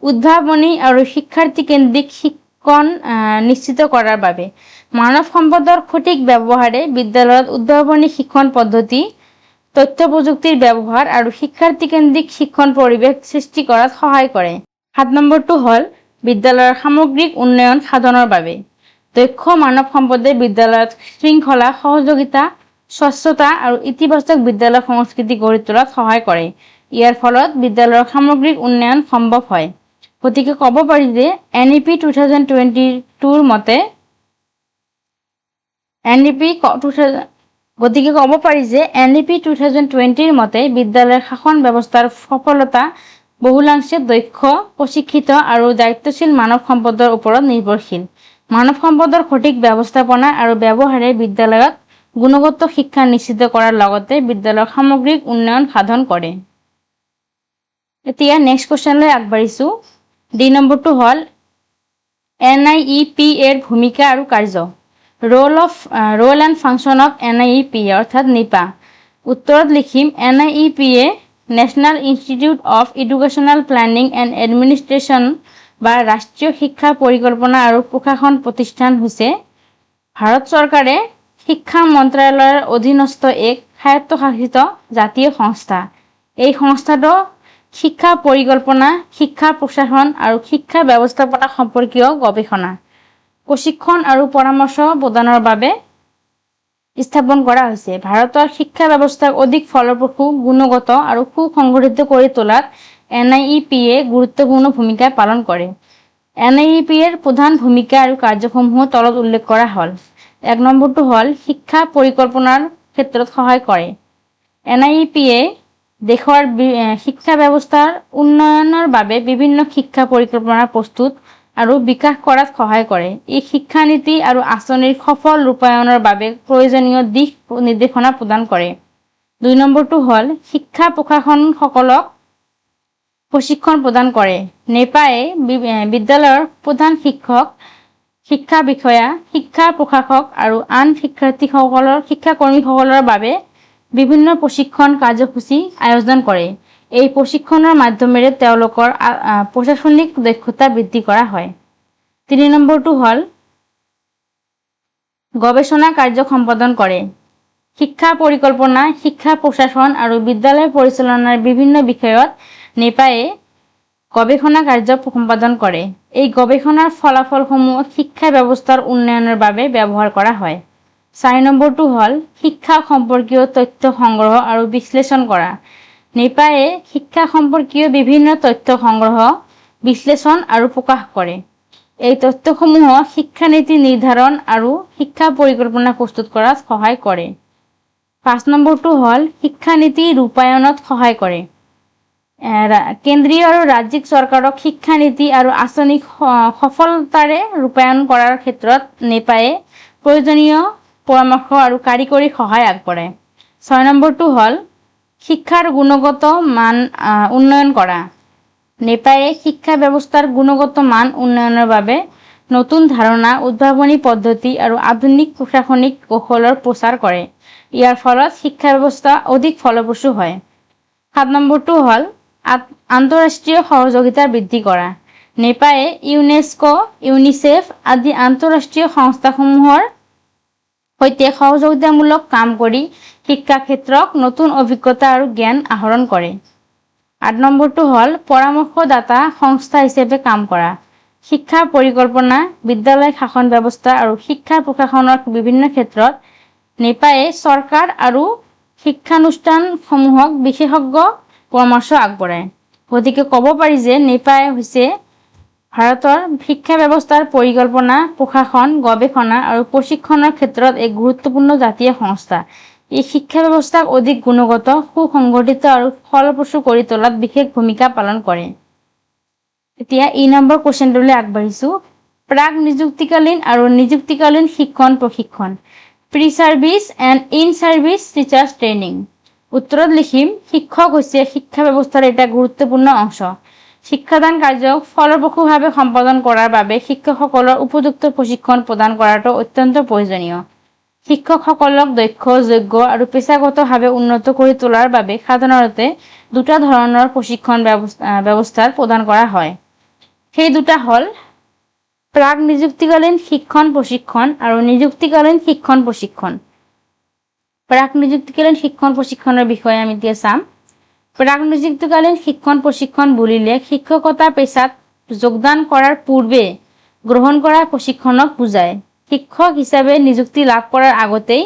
উদ্ভাৱনী আৰু শিক্ষাৰ্থীকেন্দ্ৰিক শিক্ষণ নিশ্চিত কৰাৰ বাবে। মানৱ সম্পদৰ সঠিক ব্যৱহাৰে বিদ্যালয়ত উদ্ভাৱনী শিক্ষণ পদ্ধতি, তথ্য প্ৰযুক্তিৰ ব্যৱহাৰ আৰু শিক্ষাৰ্থীকেন্দ্ৰিক শিক্ষণ পৰিৱেশ সৃষ্টি কৰাত সহায় কৰে। 7 নম্বৰটো হ'ল বিদ্যালয়ৰ সামগ্ৰিক উন্নয়ন সাধনৰ বাবে। দক্ষ মানৱ সম্পদে বিদ্যালয়ত শৃংখলা, সহযোগিতা, স্বচ্ছতা আৰু ইতিবাচক বিদ্যালয় সংস্কৃতি গঢ়ি তোলাত সহায় কৰে। ইয়াৰ ফলত বিদ্যালয়ৰ সামগ্ৰিক উন্নয়ন সম্ভৱ হয়। গতিকে ক'ব পাৰি যে এনইপি 2020-ৰ মতে বিদ্যালয়ৰ শাসন ব্যৱস্থাৰ সফলতা বহুলাংশে দক্ষ, প্ৰশিক্ষিত আৰু দায়িত্বশীল মানৱ সম্পদৰ ওপৰত নিৰ্ভৰশীল। মানৱ সম্পদৰ সঠিক ব্যৱস্থাপনা আৰু ব্যৱহাৰে বিদ্যালয়ত গুণগত শিক্ষা নিশ্চিত কৰাৰ লগতে বিদ্যালয়ৰ সামগ্ৰিক উন্নয়ন সাধন কৰে। এতিয়া নেক্সট কোৱেশ্যনলৈ আগবাঢ়িছোঁ। ডি নম্বৰটো হ'ল NIEP এৰ ভূমিকা আৰু কাৰ্য। Role and function of NIEP অৰ্থাৎ নিপা। উত্তৰত লিখিম NIEP এ national institute of educational planning and administration বা ৰাষ্ট্ৰীয় শিক্ষা পৰিকল্পনা আৰু প্ৰশাসন প্ৰতিষ্ঠান হৈছে ভাৰত চৰকাৰে শিক্ষা মন্ত্ৰালয়ৰ অধীনস্থ এক স্বায়ত্তশাসিত জাতীয় সংস্থা। এই সংস্থাটো শিক্ষা পৰিকল্পনা, শিক্ষা প্ৰশাসন আৰু শিক্ষা ব্যৱস্থাপনা সম্পৰ্কীয় গৱেষণা, প্ৰশিক্ষণ আৰু পৰামৰ্শ প্ৰদানৰ বাবে স্থাপন কৰা হৈছে। ভাৰতৰ শিক্ষা ব্যৱস্থাক অধিক ফলপ্ৰসূ, গুণগত আৰু সুসংগঠিত কৰি তোলাত NIEP এ গুৰুত্বপূৰ্ণ ভূমিকা পালন কৰে। NIEP এৰ প্ৰধান ভূমিকা আৰু কাৰ্যসমূহ তলত উল্লেখ কৰা হ'ল। 1 নম্বৰটো হ'ল শিক্ষা পৰিকল্পনাৰ ক্ষেত্ৰত সহায় কৰে। NIEP এ দেশৰ শিক্ষা ব্যৱস্থাৰ উন্নয়নৰ বাবে বিভিন্ন শিক্ষা পৰিকল্পনা প্ৰস্তুত আৰু বিকাশ কৰাত সহায় কৰে। ই শিক্ষানীতি আৰু আঁচনিৰ সফল ৰূপায়ণৰ বাবে প্ৰয়োজনীয় দিশ নিৰ্দেশনা প্ৰদান কৰে। 2 নম্বৰটো হ'ল শিক্ষা প্ৰশাসনসকলক প্ৰশিক্ষণ প্ৰদান কৰে। নেপায়ে বিদ্যালয়ৰ প্ৰধান শিক্ষক, শিক্ষা বিষয়া, শিক্ষা প্ৰশাসক আৰু আন শিক্ষাকৰ্মীসকলৰ বাবে বিভিন্ন প্ৰশিক্ষণ কাৰ্যসূচী আয়োজন কৰে। এই প্ৰশিক্ষণৰ মাধ্যমেৰে তেওঁলোকৰ প্ৰশাসনিক দক্ষতা বৃদ্ধি কৰা হয়। 3 নম্বৰটো হ'ল গৱেষণা কাৰ্য সম্পাদন কৰে। শিক্ষা পৰিকল্পনা, শিক্ষা প্ৰশাসন আৰু বিদ্যালয় পৰিচালনাৰ বিভিন্ন বিষয়ত নেপায়ে গৱেষণা কাৰ্য সম্পাদন কৰে। এই গৱেষণাৰ ফলাফলসমূহ শিক্ষা ব্যৱস্থাৰ উন্নয়নৰ বাবে ব্যৱহাৰ কৰা হয়। 4 নম্বৰটো হ'ল শিক্ষা সম্পৰ্কীয় তথ্য সংগ্ৰহ আৰু বিশ্লেষণ কৰা। নেপায়ে শিক্ষা সম্পৰ্কীয় বিভিন্ন তথ্য সংগ্ৰহ, বিশ্লেষণ আৰু প্ৰকাশ কৰে। এই তথ্যসমূহক শিক্ষানীতি নিৰ্ধাৰণ আৰু শিক্ষা পৰিকল্পনা প্ৰস্তুত কৰাত সহায় কৰে। 5 নম্বৰটো হ'ল শিক্ষানীতি ৰূপায়ণত সহায় কৰে। কেন্দ্ৰীয় আৰু ৰাজ্যিক চৰকাৰক শিক্ষানীতি আৰু আঁচনি সফলতাৰে ৰূপায়ণ কৰাৰ ক্ষেত্ৰত নেপায়ে প্ৰয়োজনীয় পৰামৰ্শ আৰু কাৰিকৰী সহায় আগবঢ়ায়। 6 নম্বৰটো হ'ল শিক্ষাৰ গুণগত মান উন্নয়ন কৰা। নেপায়ে শিক্ষা ব্যৱস্থাৰ গুণগত মান উন্নয়নৰ বাবে নতুন ধাৰণা, উদ্ভাৱনী পদ্ধতি আৰু আধুনিক প্ৰশাসনিক কৌশলৰ প্ৰচাৰ কৰে। ইয়াৰ ফলত শিক্ষা ব্যৱস্থা অধিক ফলপ্ৰসূ হয়। 7 নম্বৰটো হ'ল আন্তঃৰাষ্ট্ৰীয় সহযোগিতা বৃদ্ধি কৰা। নেপায়ে ইউনেস্কো, ইউনিচেফ আদি আন্তঃৰাষ্ট্ৰীয় সংস্থাসমূহৰ সৈতে সহযোগিতামূলক কাম কৰি শিক্ষা ক্ষেত্ৰত নতুন অভিজ্ঞতা আৰু জ্ঞান আহৰণ কৰে। 8 নম্বৰটো হ'ল পৰামৰ্শদাতা সংস্থা হিচাপে কাম কৰা। শিক্ষা পৰিকল্পনা, বিদ্যালয় শাসন ব্যৱস্থা আৰু শিক্ষা প্ৰশাসনৰ বিভিন্ন ক্ষেত্ৰত নেপায়ে চৰকাৰ আৰু শিক্ষানুষ্ঠানসমূহক বিশেষজ্ঞ পৰামৰ্শ আগবঢ়ায়। গতিকে ক'ব পাৰি যে নেপায় হৈছে ভাৰতৰ শিক্ষা ব্যৱস্থাৰ পৰিকল্পনা, প্ৰশাসন, গৱেষণা আৰু প্ৰশিক্ষণৰ ক্ষেত্ৰত এক গুৰুত্বপূৰ্ণ জাতীয় সংস্থা। ই শিক্ষা ব্যৱস্থাক অধিক গুণগত, সুসংগঠিত আৰু ফলপ্ৰসূ কৰি তোলাত বিশেষ ভূমিকা পালন কৰে। এতিয়া নম্বৰ কুৱেশ্যনটোলৈ আগবাঢ়িছোঁ। প্ৰাক নিযুক্তিকালীন আৰু নিযুক্তিকালীন শিক্ষণ প্ৰশিক্ষণ, pre service and in service teachers training. উত্তৰত লিখিম শিক্ষক হৈছে শিক্ষা ব্যৱস্থাৰ এটা গুৰুত্বপূৰ্ণ অংশ। শিক্ষাদান কাৰ্যক ফলপ্ৰসূভাৱে সম্পাদন কৰাৰ বাবে শিক্ষকসকলৰ উপযুক্ত প্ৰশিক্ষণ প্ৰদান কৰাটো অত্যন্ত প্ৰয়োজনীয়। শিক্ষকসকলক দক্ষ, যোগ্য আৰু পেছাগতভাৱে উন্নত কৰি তোলাৰ বাবে সাধাৰণতে 2টা ধৰণৰ প্ৰশিক্ষণ ব্যৱস্থা প্ৰদান কৰা হয়। সেই 2টা হ'ল প্ৰাক নিযুক্তিকালীন শিক্ষণ প্ৰশিক্ষণ আৰু নিযুক্তিকালীন শিক্ষণ প্ৰশিক্ষণ। প্ৰাক নিযুক্তিকালীন শিক্ষণ প্ৰশিক্ষণৰ বিষয়ে আমি এতিয়া চাম। প্ৰাক নিযুক্তিকালীন শিক্ষণ প্ৰশিক্ষণ বুলিলে শিক্ষকতা পেছাত যোগদান কৰাৰ পূৰ্বে গ্ৰহণ কৰা প্ৰশিক্ষণক বুজায়। শিক্ষক হিচাপে নিযুক্তি লাভ কৰাৰ আগতেই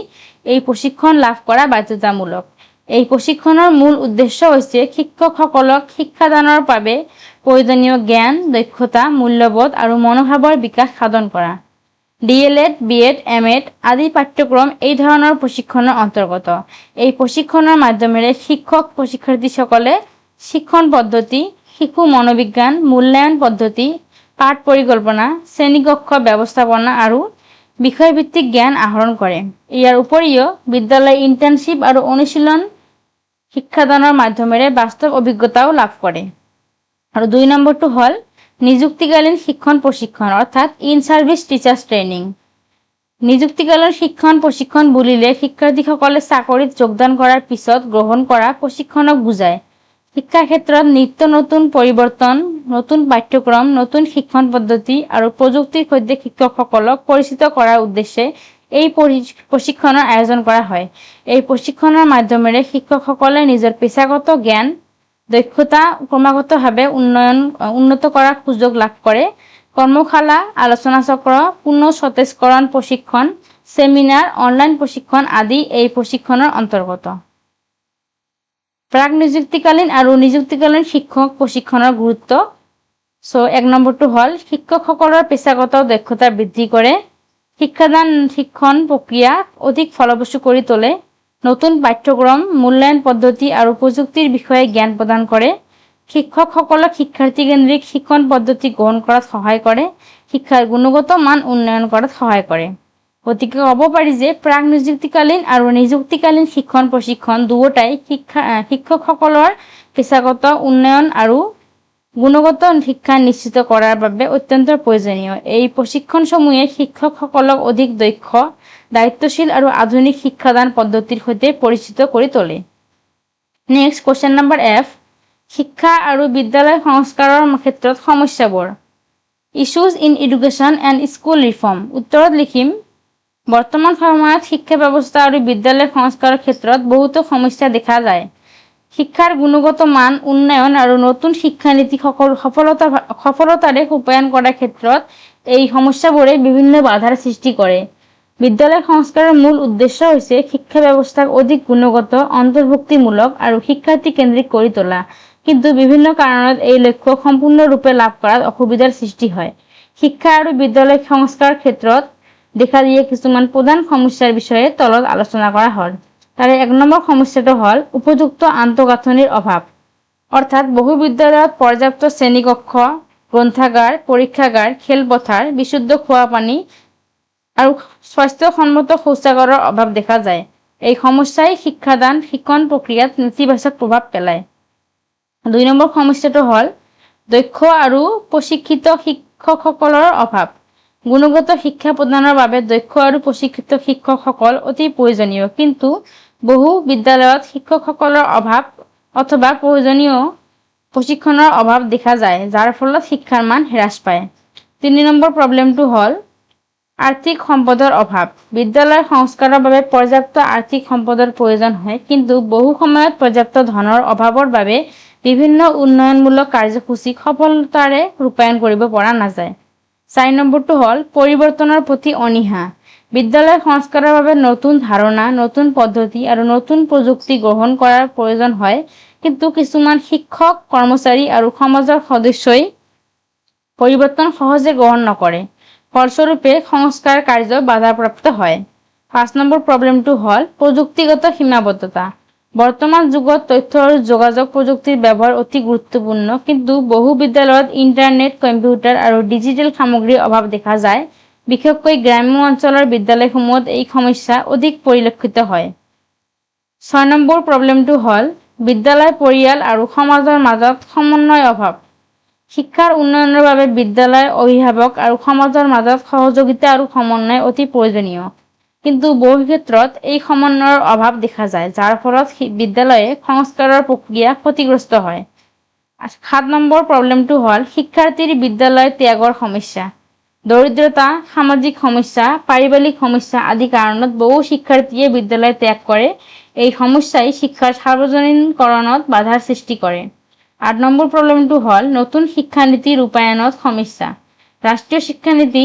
এই প্ৰশিক্ষণ লাভ কৰা বাধ্যতামূলক। এই প্ৰশিক্ষণৰ মূল উদ্দেশ্য হৈছে শিক্ষকসকলক শিক্ষাদানৰ বাবে প্ৰয়োজনীয় জ্ঞান, দক্ষতা, মূল্যবোধ আৰু মনোভাৱৰ বিকাশ সাধন কৰা। DLED, BEd, MEd আদি পাঠ্যক্ৰম এই ধৰণৰ প্ৰশিক্ষণৰ অন্তৰ্গত। এই প্ৰশিক্ষণৰ মাধ্যমেৰে শিক্ষক-শিক্ষাৰ্থীসকলে শিক্ষণ পদ্ধতি, শিশু মনোবিজ্ঞান, মূল্যায়ন পদ্ধতি, পাঠ পৰিকল্পনা, শ্ৰেণীকক্ষ ব্যৱস্থাপনা আৰু বিষয়ভিত্তিক জ্ঞান আহৰণ কৰে। ইয়াৰ উপৰিও বিদ্যালয় ইণ্টাৰ্ণশ্বিপ আৰু অনুশীলন শিক্ষাদানৰ মাধ্যমেৰে বাস্তৱ অভিজ্ঞতাও লাভ কৰে। আৰু 2 নম্বৰটো হ'ল নিযুক্তিকালীন শিক্ষণ প্ৰশিক্ষণ অৰ্থাৎ ইন ছাৰ্ভিচ টিচাৰ্ছ ট্ৰেইনিং। নিযুক্তিকালীন শিক্ষণ প্ৰশিক্ষণ বুলিলে শিক্ষাৰ্থীসকলে চাকৰিত যোগদান কৰাৰ পিছত গ্ৰহণ কৰা প্ৰশিক্ষণক বুজায়। শিক্ষা ক্ষেত্ৰত নিত্য নতুন পৰিৱৰ্তন, নতুন পাঠ্যক্ৰম, নতুন শিক্ষণ পদ্ধতি আৰু প্ৰযুক্তিৰ সৈতে শিক্ষকসকলক পৰিচিত কৰাৰ উদ্দেশ্যে এই প্ৰশিক্ষণৰ আয়োজন কৰা হয়। এই প্ৰশিক্ষণৰ মাধ্যমেৰে শিক্ষকসকলে নিজৰ পেছাগত জ্ঞান, দক্ষতা ক্ৰমাগতভাৱে উন্নত কৰাৰ সুযোগ লাভ কৰে। কৰ্মশালা, আলোচনা চক্ৰ, পুনৰ সতেজকৰণ প্ৰশিক্ষণ, চেমিনাৰ, অনলাইন প্ৰশিক্ষণ আদি এই প্ৰশিক্ষণৰ অন্তৰ্গত। প্ৰাক নিযুক্তিকালীন আৰু নিযুক্তিকালীন শিক্ষক প্ৰশিক্ষণৰ গুৰুত্ব। 1 নম্বৰটো হ'ল শিক্ষকসকলৰ পেছাগত দক্ষতা বৃদ্ধি কৰে, শিক্ষণ প্ৰক্ৰিয়া অধিক ফলপ্ৰসূ কৰি তোলে, নতুন পাঠ্যক্ৰম, মূল্যায়ন পদ্ধতি আৰু প্ৰযুক্তিৰ বিষয়ে জ্ঞান প্ৰদান কৰে, শিক্ষকসকলক শিক্ষাৰ্থীকেন্দ্ৰিক শিক্ষণ পদ্ধতি গ্ৰহণ কৰাত সহায় কৰে, শিক্ষাৰ গুণগত মান উন্নয়ন কৰাত সহায় কৰে। গতিকে ক'ব পাৰি যে প্ৰাক নিযুক্তিকালীন আৰু নিযুক্তিকালীন শিক্ষণ প্ৰশিক্ষণ দুয়োটাই শিক্ষকসকলৰ পেছাগত উন্নয়ন আৰু গুণগত শিক্ষা নিশ্চিত কৰাৰ বাবে অত্যন্ত প্ৰয়োজনীয়। এই প্ৰশিক্ষণসমূহে শিক্ষকসকলক অধিক দক্ষ, দায়িত্বশীল আৰু আধুনিক শিক্ষাদান পদ্ধতিৰ সৈতে পৰিচিত কৰি তোলে। নেক্সট কুৱেশ্যন নম্বৰ F, শিক্ষা আৰু বিদ্যালয় সংস্কাৰৰ ক্ষেত্ৰত সমস্যাবোৰ। Issues in education and school reform. উত্তৰত লিখিম, বৰ্তমান সময়ত শিক্ষা ব্যৱস্থা আৰু বিদ্যালয় সংস্কাৰৰ ক্ষেত্ৰত বহুতো সমস্যা দেখা যায়। শিক্ষাৰ গুণগত মান উন্নয়ন আৰু নতুন শিক্ষানীতি সফলতাৰে ৰূপায়ণ কৰাৰ ক্ষেত্ৰত এই সমস্যাবোৰে বিভিন্ন বাধাৰ সৃষ্টি কৰে। বিদ্যালয় সংস্কাৰৰ মূল উদ্দেশ্য হৈছে শিক্ষা ব্যৱস্থাক অধিক গুণগত, অন্তৰ্ভুক্তিমূলক আৰু শিক্ষাৰ্থীকেন্দ্ৰিক কৰি তোলা। কিন্তু বিভিন্ন কাৰণত এই লক্ষ্য সম্পূৰ্ণৰূপে লাভ কৰাত অসুবিধাৰ সৃষ্টি হয়। শিক্ষা আৰু বিদ্যালয় সংস্কাৰৰ ক্ষেত্ৰত দেখা দিয়া কিছুমান প্ৰধান সমস্যাৰ বিষয়ে তলত আলোচনা কৰা হ'ল। তাৰে 1 নম্বৰ সমস্যাটো হ'ল উপযুক্ত আন্তঃগাঁথনিৰ অভাৱ। অৰ্থাৎ বহু বিদ্যালয়ত পৰ্যাপ্ত শ্ৰেণীকক্ষ, গ্ৰন্থাগাৰ, পৰীক্ষাগাৰ, খেলপথাৰ, বিশুদ্ধ খোৱা পানী আৰু স্বাস্থ্যসন্মত শৌচাগাৰৰ অভাৱ দেখা যায়। এই সমস্যাই শিক্ষণ প্ৰক্ৰিয়াত নেতিবাচক প্ৰভাৱ পেলায়। 2 নম্বৰ সমস্যাটো হ'ল দক্ষ আৰু প্ৰশিক্ষিত শিক্ষকসকলৰ অভাৱ। গুণগত শিক্ষা প্ৰদানৰ বাবে দক্ষ আৰু প্ৰশিক্ষিত শিক্ষকসকল অতি প্ৰয়োজনীয়, কিন্তু বহু বিদ্যালয়ত শিক্ষকসকলৰ অভাৱ অথবা প্ৰয়োজনীয় প্ৰশিক্ষণৰ অভাৱ দেখা যায়, যাৰ ফলত শিক্ষাৰ মান হ্ৰাস পায়। 3 নম্বৰ প্ৰব্লেমটো হ'ল আৰ্থিক সম্পদৰ অভাৱ। বিদ্যালয় সংস্কাৰৰ বাবে পৰ্যাপ্ত আৰ্থিক সম্পদৰ প্ৰয়োজন হয়, কিন্তু বহু সময়ত পৰ্যাপ্ত ধনৰ অভাৱৰ বাবে বিভিন্ন উন্নয়নমূলক কাৰ্যসূচী সফলতাৰে ৰূপায়ণ কৰিব পৰা নাযায়। 4 নম্বৰটো হ'ল পৰিৱৰ্তনৰ প্ৰতি অনীহা। বিদ্যালয় সংস্কাৰৰ বাবে নতুন ধাৰণা, নতুন পদ্ধতি আৰু নতুন প্ৰযুক্তি গ্ৰহণ কৰাৰ প্ৰয়োজন হয়, কিন্তু কিছুমান শিক্ষক, কৰ্মচাৰী আৰু সমাজৰ সদস্যই পৰিৱৰ্তন সহজে গ্ৰহণ নকৰে। ফলস্বৰূপে সংস্কাৰ কাৰ্য বাধাপ্ৰাপ্ত হয়। 5 নম্বৰ প্ৰব্লেমটো হ'ল প্ৰযুক্তিগত সীমাবদ্ধতা। বৰ্তমান যুগত তথ্য আৰু যোগাযোগ প্ৰযুক্তিৰ ব্যৱহাৰ অতি গুৰুত্বপূৰ্ণ, কিন্তু বহু বিদ্যালয়ত ইণ্টাৰনেট, কম্পিউটাৰ আৰু ডিজিটেল সামগ্ৰীৰ অভাৱ দেখা যায়। বিশেষকৈ গ্ৰাম্য অঞ্চলৰ বিদ্যালয়সমূহত এই সমস্যা অধিক পৰিলক্ষিত হয়। 6 নম্বৰ প্ৰব্লেমটো হ'ল বিদ্যালয়, পৰিয়াল আৰু সমাজৰ মাজত সমন্বয়ৰ অভাৱ। শিক্ষাৰ উন্নয়নৰ বাবে বিদ্যালয়, অভিভাৱক আৰু সমাজৰ মাজত সহযোগিতা আৰু সমন্বয় অতি প্ৰয়োজনীয়, কিন্তু বহু ক্ষেত্ৰত এই সমন্বয়ৰ অভাৱ দেখা যায়, যাৰ ফলত বিদ্যালয়ে সংস্কাৰৰ প্ৰক্ৰিয়া ক্ষতিগ্ৰস্ত হয়। 7 নম্বৰ প্ৰব্লেমটো হ'ল শিক্ষাৰ্থীৰ বিদ্যালয় ত্যাগৰ সমস্যা। দৰিদ্ৰতা, সামাজিক সমস্যা, পাৰিবাৰিক সমস্যা আদি কাৰণত বহু শিক্ষাৰ্থীয়ে বিদ্যালয় ত্যাগ কৰে। এই সমস্যাই শিক্ষাৰ সাৰ্বজনীনকৰণত বাধাৰ সৃষ্টি কৰে। 8 নম্বৰ প্ৰব্লেমটো হ'ল নতুন শিক্ষানীতি ৰূপায়ণত সমস্যা। ৰাষ্ট্ৰীয় শিক্ষানীতি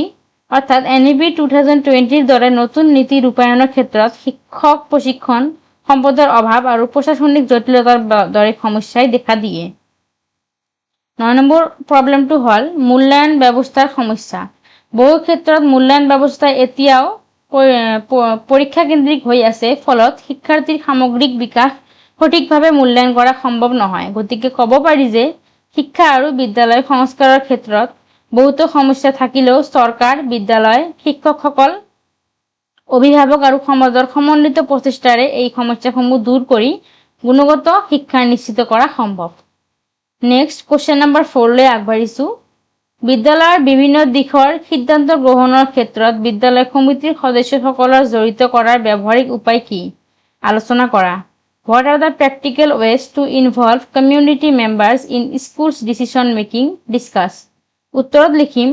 অৰ্থাৎ NEP 2020ৰ দৰে নতুন নীতি ৰূপায়ণৰ ক্ষেত্ৰত শিক্ষক প্ৰশিক্ষণ, সম্পদৰ অভাৱ আৰু প্ৰশাসনিক জটিলতাৰ দৰে সমস্যাই দেখা দিয়ে। 9 নম্বৰ প্ৰব্লেমটো হ'ল মূল্যায়ন ব্যৱস্থাৰ সমস্যা। বহু ক্ষেত্ৰত মূল্যায়ন ব্যৱস্থা এতিয়াও পৰীক্ষাকেন্দ্ৰিক হৈ আছে, ফলত শিক্ষাৰ্থীৰ সামগ্ৰিক বিকাশ সঠিকভাৱে মূল্যায়ন কৰা সম্ভৱ নহয়। গতিকে ক'ব পাৰি যে শিক্ষা আৰু বিদ্যালয় সংস্কাৰৰ ক্ষেত্ৰত বহুতো সমস্যা থাকিলেও চৰকাৰ, বিদ্যালয়, শিক্ষকসকল অভিভাৱক আৰু সমাজৰ সমন্বিত প্ৰচেষ্টাৰে এই সমস্যাসমূহ দূৰ কৰি গুণগত শিক্ষা নিশ্চিত কৰা সম্ভৱ। নেক্সট কুৱেশ্যন নম্বৰ 4 লৈ আগবাঢ়িছোঁ। বিদ্যালয়ৰ বিভিন্ন দিশৰ সিদ্ধান্ত গ্ৰহণৰ ক্ষেত্ৰত বিদ্যালয় সমিতিৰ সদস্যসকলৰ জড়িত কৰাৰ ব্যৱহাৰিক উপায় কি? আলোচনা কৰা। What are the practical ways to involve community members in schools decision making? Discuss. উত্তৰত লিখিম,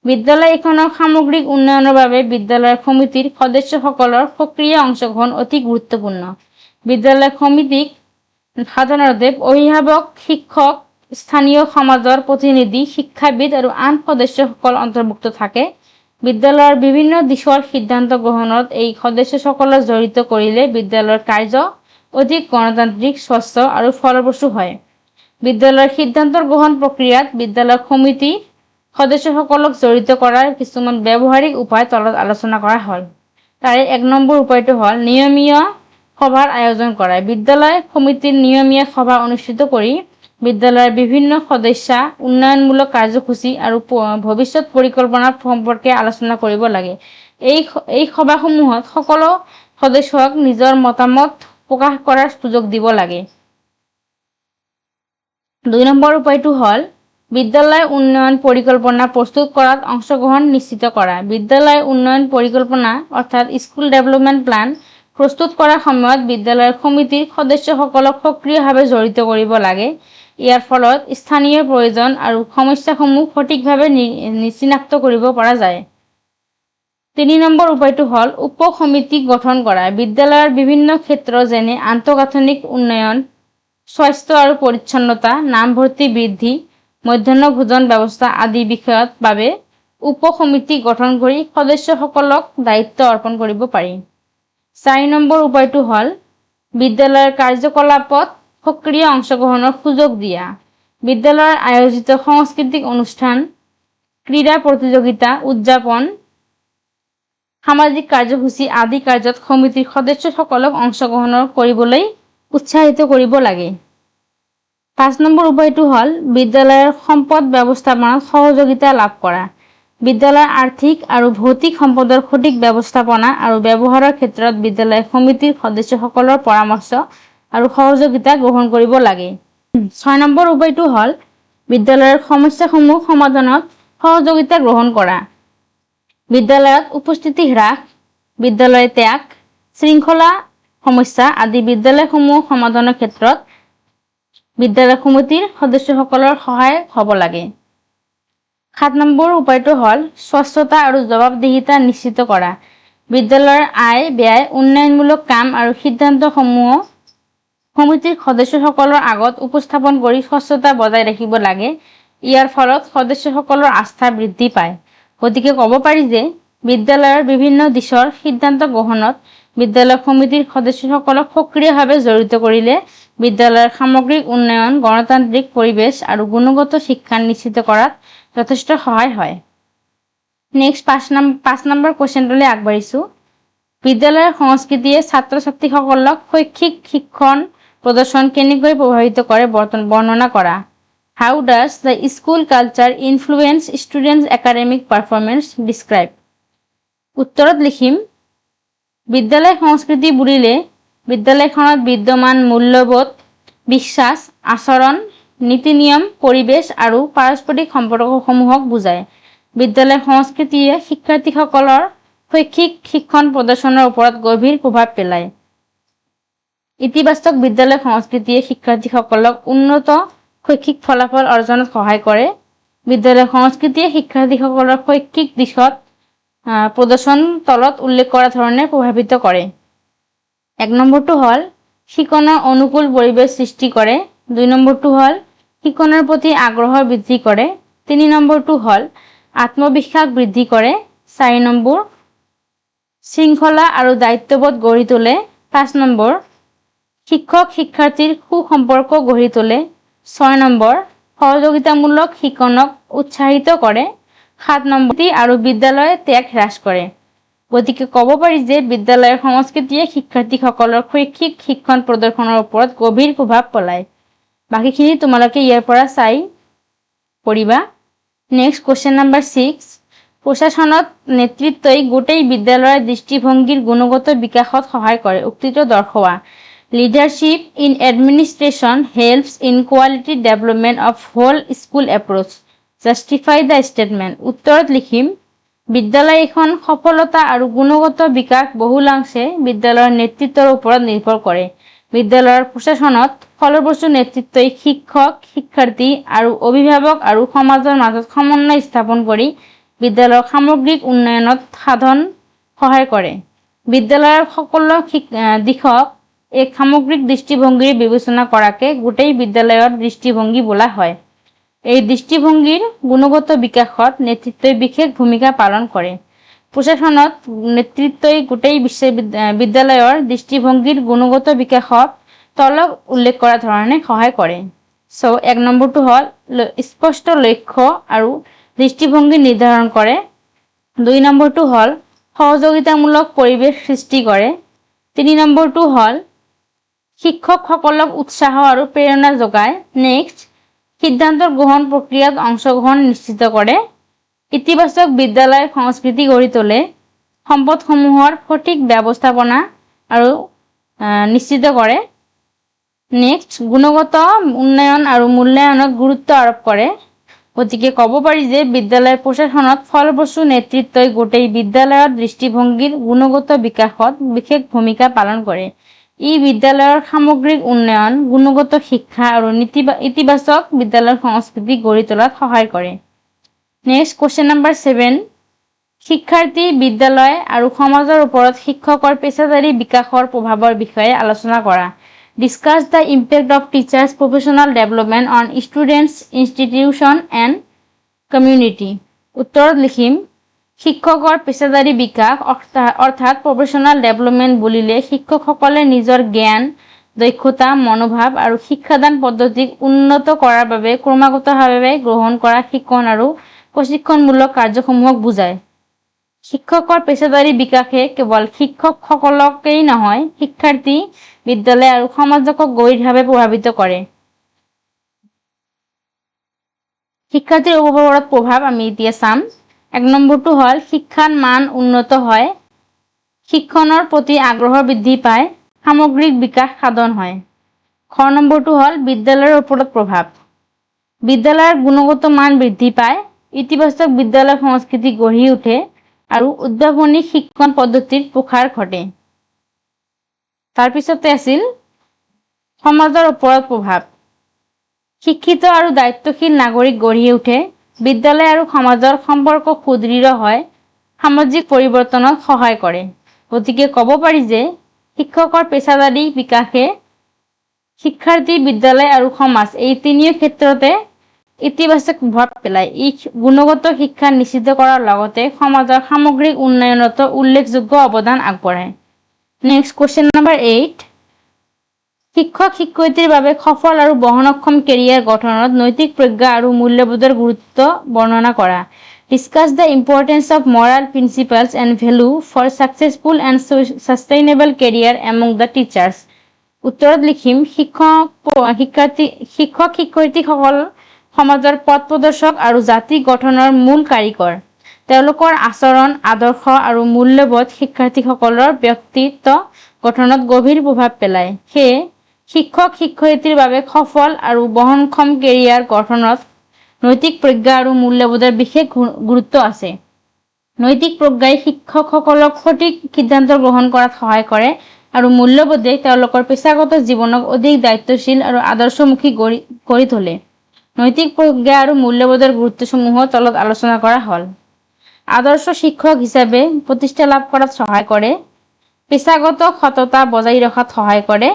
বিদ্যালয় এখনৰ সামগ্ৰিক উন্নয়নৰ বাবে বিদ্যালয়ৰ সমিতিৰ সদস্যসকলৰ সক্ৰিয় অংশগ্ৰহণ অতি গুৰুত্বপূৰ্ণ। বিদ্যালয় সমিতিক সাধাৰণতে অভিভাৱক, শিক্ষক, স্থানীয় সমাজৰ প্ৰতিনিধি, শিক্ষাবিদ আৰু আন সদস্যসকল অন্তৰ্ভুক্ত থাকে। বিদ্যালয়ৰ বিভিন্ন দিশৰ সিদ্ধান্ত গ্ৰহণত এই সদস্যসকলক জড়িত কৰিলে বিদ্যালয়ৰ কাৰ্য অধিক গণতান্ত্ৰিক, স্বচ্ছ আৰু ফলপ্ৰসূ হয়। বিদ্যালয়ৰ সিদ্ধান্ত গ্ৰহণ প্ৰক্ৰিয়াত বিদ্যালয় সমিতি সদস্যসকলক জড়িত কৰাৰ কিছুমান ব্যৱহাৰিক উপায় তলত আলোচনা কৰা হ'ল। তাৰে 1 নম্বৰ উপায়টো হ'ল নিয়মীয়া সভাৰ আয়োজন কৰা। বিদ্যালয় সমিতিৰ নিয়মীয়া সভা অনুষ্ঠিত কৰি বিদ্যালয়ৰ বিভিন্ন সদস্যা উন্নয়নমূলক কাৰ্যসূচী আৰু ভৱিষ্যত পৰিকল্পনা সম্পৰ্কে আলোচনা কৰিব লাগে। এই সভাসমূহত সকলো সদস্যক নিজৰ মতামত প্ৰকাশ কৰাৰ সুযোগ দিব লাগে। 2 নম্বৰ উপায়টো হ'ল বিদ্যালয় উন্নয়ন পৰিকল্পনা প্ৰস্তুত কৰাত অংশগ্ৰহণ নিশ্চিত কৰা। বিদ্যালয় উন্নয়ন পৰিকল্পনা অৰ্থাৎ স্কুল ডেভেলপমেণ্ট প্লান প্ৰস্তুত কৰাৰ সময়ত বিদ্যালয়ৰ সমিতিৰ সদস্যসকলক সক্ৰিয়ভাৱে জড়িত কৰিব লাগে। ইয়াৰ ফলত স্থানীয় প্ৰয়োজন আৰু সমস্যাসমূহ সঠিকভাৱে চিনাক্ত কৰিব পৰা যায়। 3 নম্বৰ উপায়টো হ'ল উপ সমিতি গঠন কৰা। বিদ্যালয়ৰ বিভিন্ন ক্ষেত্ৰ যেনে আন্তঃগাঁথনিক উন্নয়ন, স্বাস্থ্য আৰু পৰিচ্ছন্নতা, নামভৰ্তি বৃদ্ধি, মধ্যাহ্ন ভোজন ব্যৱস্থা আদি বিষয়ৰ বাবে উপ সমিতি গঠন কৰি সদস্যসকলক দায়িত্ব অৰ্পণ কৰিব পাৰি। 4 নম্বৰ উপায়টো হ'ল বিদ্যালয়ৰ কাৰ্যকলাপত সক্ৰিয় অংশগ্ৰহণৰ সুযোগ দিয়া। বিদ্যালয়ৰ আয়োজিত সাংস্কৃতিক অনুষ্ঠান, ক্ৰীড়া প্ৰতিযোগিতা, উদযাপন, সামাজিক কাৰ্যসূচী আদি কাৰ্যত সমিতিৰ সদস্যসকলক অংশগ্ৰহণ কৰিবলৈ উৎসাহিত কৰিব লাগে। 5 নম্বৰ উপায়টো হ'ল বিদ্যালয়ৰ সম্পদ ব্যৱস্থাপনাত সহযোগিতা লাভ কৰা। বিদ্যালয়ৰ আৰ্থিক আৰু ভৌতিক সম্পদৰ সঠিক ব্যৱস্থাপনা আৰু ব্যৱহাৰৰ ক্ষেত্ৰত বিদ্যালয় সমিতিৰ সদস্যসকলৰ পৰামৰ্শ আৰু সহযোগিতা গ্ৰহণ কৰিব লাগে। 6 নম্বৰ উপায়টো হ'ল বিদ্যালয়ৰ সমস্যাসমূহ সমাধানত সহযোগিতা গ্ৰহণ কৰা। বিদ্যালয়ত উপস্থিতি হ্ৰাস, বিদ্যালয় ত্যাগ, শৃংখলা সমস্যা আদি বিদ্যালয়সমূহ সমাধানৰ ক্ষেত্ৰত বিদ্যালয় সমিতিৰ সদস্যসকলৰ সহায় হ'ব লাগে। 7 নম্বৰ উপায়টো হ'ল স্বচ্ছতা আৰু জবাবদিহিতা নিশ্চিত কৰা। বিদ্যালয়ৰ আয়, ব্যয়, উন্নয়নমূলক কাম আৰু সিদ্ধান্তসমূহ সমিতিৰ সদস্যসকলৰ আগত উপস্থাপন কৰি স্বচ্ছতা বজাই ৰাখিব লাগে। ইয়াৰ ফলত সদস্যসকলৰ আস্থা বৃদ্ধি পায়। গতিকে ক'ব পাৰি যে বিদ্যালয়ৰ বিভিন্ন দিশৰ সিদ্ধান্ত গ্ৰহণত বিদ্যালয় সমিতিৰ সদস্যসকলক সক্ৰিয়ভাৱে জড়িত কৰিলে বিদ্যালয়ৰ সামগ্ৰিক উন্নয়ন, গণতান্ত্ৰিক পৰিৱেশ আৰু গুণগত শিক্ষা নিশ্চিত কৰাত যথেষ্ট সহায় হয়। নেক্সট 5 নম্বৰ কুৱেশ্যনটোলৈ আগবাঢ়িছোঁ। বিদ্যালয়ৰ সংস্কৃতিয়ে ছাত্ৰ-ছাত্ৰীসকলক শৈক্ষিক শিক্ষণ প্ৰদৰ্শন কেনেকৈ প্ৰভাৱিত কৰে বৰ্ণনা কৰা। How does the school culture influence students' academic performance? Describe. উত্তৰত লিখিম, বিদ্যালয় সংস্কৃতি বুলিলে বিদ্যালয়খনত বিদ্যমান মূল্যবোধ, বিশ্বাস, আচৰণ, নীতি-নিয়ম, পৰিৱেশ আৰু পাৰস্পৰিক সম্পৰ্কসমূহক বুজায়। বিদ্যালয় সংস্কৃতিয়ে শিক্ষাৰ্থীসকলৰ শৈক্ষিক শিক্ষণ প্ৰদৰ্শনৰ ওপৰত গভীৰ প্ৰভাৱ পেলায়। ইতিবাচক বিদ্যালয় সংস্কৃতিয়ে শিক্ষাৰ্থীসকলক উন্নত শৈক্ষিক ফলাফল অৰ্জনত সহায় কৰে। বিদ্যালয় সংস্কৃতিয়ে শিক্ষাৰ্থীসকলৰ শৈক্ষিক দিশত প্ৰদৰ্শন তলত উল্লেখ কৰা ধৰণে প্ৰভাৱিত কৰে। 1 নম্বৰটো হ'ল শিকনৰ অনুকূল পৰিৱেশ সৃষ্টি কৰে। 2 নম্বৰটো হ'ল শিকনৰ প্ৰতি আগ্ৰহ বৃদ্ধি কৰে। 3 নম্বৰটো হ'ল আত্মবিশ্বাস বৃদ্ধি কৰে। 4 নম্বৰ শৃংখলা আৰু দায়িত্ববোধ গঢ়ি তোলে। 5 নম্বৰ শিক্ষক শিক্ষাৰ্থীৰ সুসম্পৰ্ক গঢ়ি তোলে। 6 নম্বৰ সহযোগিতামূলক শিকনক উৎসাহিত কৰে। 7 নম্বৰ আৰু বিদ্যালয় ত্যাগ হ্ৰাস কৰে। গতিকে ক'ব পাৰি যে বিদ্যালয়ৰ সংস্কৃতিয়ে শিক্ষাৰ্থীসকলৰ শৈক্ষিক শিক্ষণ প্ৰদৰ্শনৰ ওপৰত গভীৰ প্ৰভাৱ পেলায়। বাকীখিনি তোমালোকে ইয়াৰ পৰা চাই কৰিবা। Next question number 6। প্ৰশাসনত নেতৃত্বই গোটেই বিদ্যালয়ৰ দৃষ্টিভংগীৰ গুণগত বিকাশত সহায় কৰে। উক্তিটো দৰ্শোৱা। Leadership in administration helps in quality development of whole school approach. Justify the statement. উত্তৰত লিখিম, বিদ্যালয় এখন সফলতা আৰু গুণগত বিকাশ বহুলাংশে বিদ্যালয়ৰ নেতৃত্বৰ ওপৰত নিৰ্ভৰ কৰে। বিদ্যালয়ৰ প্ৰশাসনত ফলপ্ৰসূ নেতৃত্বই শিক্ষক, শিক্ষাৰ্থী আৰু অভিভাৱক আৰু সমাজৰ মাজত সমন্বয় স্থাপন কৰি বিদ্যালয়ৰ সামগ্ৰিক উন্নয়নত সহায় কৰে। বিদ্যালয়ৰ সকলো দিশক এক সামগ্ৰিক দৃষ্টিভংগীৰ বিবেচনা কৰাকে গোটেই বিদ্যালয়ৰ দৃষ্টিভংগী বোলা হয়। এই দৃষ্টিভংগীৰ গুণগত বিকাশত নেতৃত্বই বিশেষ ভূমিকা পালন কৰে। প্ৰশাসনত নেতৃত্বই গোটেই বিদ্যালয়ৰ দৃষ্টিভংগীৰ গুণগত বিকাশত তলত উল্লেখ কৰা ধৰণে সহায় কৰে। সো 1 নম্বৰটো হ'ল স্পষ্ট লক্ষ্য আৰু দৃষ্টিভংগী নিৰ্ধাৰণ কৰে। 2 নম্বৰটো হ'ল সহযোগিতামূলক পৰিৱেশ সৃষ্টি কৰে। 3 নম্বৰটো হ'ল শিক্ষকসকলক উৎসাহ আৰু প্ৰেৰণা যোগায়। নেক্সট, সিদ্ধান্ত গ্ৰহণ প্ৰক্ৰিয়াত অংশগ্ৰহণ নিশ্চিত কৰে। ইতিবাচক বিদ্যালয় সংস্কৃতি গঢ়ি তোলে। সম্পদসমূহৰ সঠিক ব্যৱস্থাপনা আৰু নিশ্চিত কৰে। নেক্সট, গুণগত উন্নয়ন আৰু মূল্যায়নত গুৰুত্ব আৰোপ কৰে। গতিকে ক'ব পাৰি যে বিদ্যালয় প্ৰশাসনত ফলপ্ৰসূ নেতৃত্বই গোটেই বিদ্যালয়ৰ দৃষ্টিভংগীৰ গুণগত বিকাশত বিশেষ ভূমিকা পালন কৰে। ই বিদ্যালয়ৰ সামগ্ৰিক উন্নয়ন, গুণগত শিক্ষা আৰু ইতিবাচক বিদ্যালয়ৰ সংস্কৃতি গঢ়ি তোলাত সহায় কৰে। নেক্সট কুৱেশ্যন নম্বৰ 7, শিক্ষাৰ্থী, বিদ্যালয় আৰু সমাজৰ ওপৰত শিক্ষকৰ পেছাদাৰী বিকাশৰ প্ৰভাৱৰ বিষয়ে আলোচনা কৰা। Discuss the impact of teachers' professional development on students, institution and community. উত্তৰত লিখিম, শিক্ষকৰ পেছাদাৰী বিকাশ অৰ্থাৎ প্ৰফেশ্যনেল ডেভেলপমেণ্ট বুলিলে শিক্ষকসকলে নিজৰ জ্ঞান, দক্ষতা, মনোভাৱ আৰু শিক্ষাদান পদ্ধতিক উন্নত কৰাৰ বাবে ক্ৰমাগতভাৱে গ্ৰহণ কৰা শিক্ষণ আৰু প্ৰশিক্ষণমূলক কাৰ্যসমূহক বুজায়। শিক্ষকৰ পেছাদাৰী বিকাশে কেৱল শিক্ষকসকলকেই নহয়, শিক্ষাৰ্থী, বিদ্যালয় আৰু সমাজকো গভীৰভাৱে প্ৰভাৱিত কৰে। শিক্ষাৰ্থীৰ ওপৰত প্ৰভাৱ আমি এতিয়া চাম। 1 নম্বৰটো হ'ল শিক্ষাৰ মান উন্নত হয়, শিক্ষণৰ প্ৰতি আগ্ৰহ বৃদ্ধি পায়, সামগ্ৰিক বিকাশ সাধন হয়। খ নম্বৰটো হ'ল বিদ্যালয়ৰ ওপৰত প্ৰভাৱ। বিদ্যালয়ৰ গুণগত মান বৃদ্ধি পায়, ইতিবাচক বিদ্যালয় সংস্কৃতি গঢ়ি উঠে আৰু উদ্ভাৱনী শিক্ষণ পদ্ধতিৰ প্ৰসাৰ ঘটে। তাৰপিছতে আছিল সমাজৰ ওপৰত প্ৰভাৱ। শিক্ষিত আৰু দায়িত্বশীল নাগৰিক গঢ়ি উঠে, বিদ্যালয় আৰু সমাজৰ সম্পৰ্ক সুদৃঢ় হয়, সামাজিক পৰিৱৰ্তনত সহায় কৰে। গতিকে ক'ব পাৰি যে শিক্ষকৰ পেছাদাৰী বিকাশে শিক্ষাৰ্থী, বিদ্যালয় আৰু সমাজ এই তিনিও ক্ষেত্ৰতে ইতিবাচক প্ৰভাৱ পেলায়। ই গুণগত শিক্ষা নিশ্চিত কৰাৰ লগতে সমাজৰ সামগ্ৰিক উন্নয়নতো উল্লেখযোগ্য অৱদান আগবঢ়ায়। নেক্সট কুৱেশ্যন নম্বৰ 8, শিক্ষক শিক্ষয়িত্ৰীৰ বাবে সফল আৰু বহনক্ষম কেৰিয়াৰ গঠনত নৈতিক প্ৰজ্ঞা আৰু মূল্যবোধৰ গুৰুত্ব বৰ্ণনা কৰা। Discuss the importance of moral principles and value for successful and sustainable career among the teachers. উত্তৰত লিখিম, শিক্ষক শিক্ষয়িত্ৰীসকল সমাজৰ পথ প্ৰদৰ্শক আৰু জাতি গঠনৰ মূল কাৰিকৰ। তেওঁলোকৰ আচৰণ, আদৰ্শ আৰু মূল্যবোধ শিক্ষাৰ্থীসকলৰ ব্যক্তিত্ব গঠনত গভীৰ প্ৰভাৱ পেলায়। সেয়ে শিক্ষক শিক্ষয়িত্ৰীৰ বাবে সফল আৰু বহনক্ষম কেৰিয়াৰ গঠনত নৈতিক প্ৰজ্ঞা আৰু মূল্যবোধৰ বিশেষ গুৰুত্ব আছে। নৈতিক প্ৰজ্ঞাই শিক্ষকসকলক সঠিক সিদ্ধান্ত গ্ৰহণ কৰাত সহায় কৰে আৰু মূল্যবোধে তেওঁলোকৰ পেছাগত জীৱনক অধিক দায়িত্বশীল আৰু আদৰ্শমুখী কৰি তোলে। নৈতিক প্ৰজ্ঞা আৰু মূল্যবোধৰ গুৰুত্বসমূহ তলত আলোচনা কৰা হ'ল। আদৰ্শ শিক্ষক হিচাপে প্ৰতিষ্ঠা লাভ কৰাত সহায় কৰে, পেছাগত সততা বজাই ৰখাত সহায় কৰে,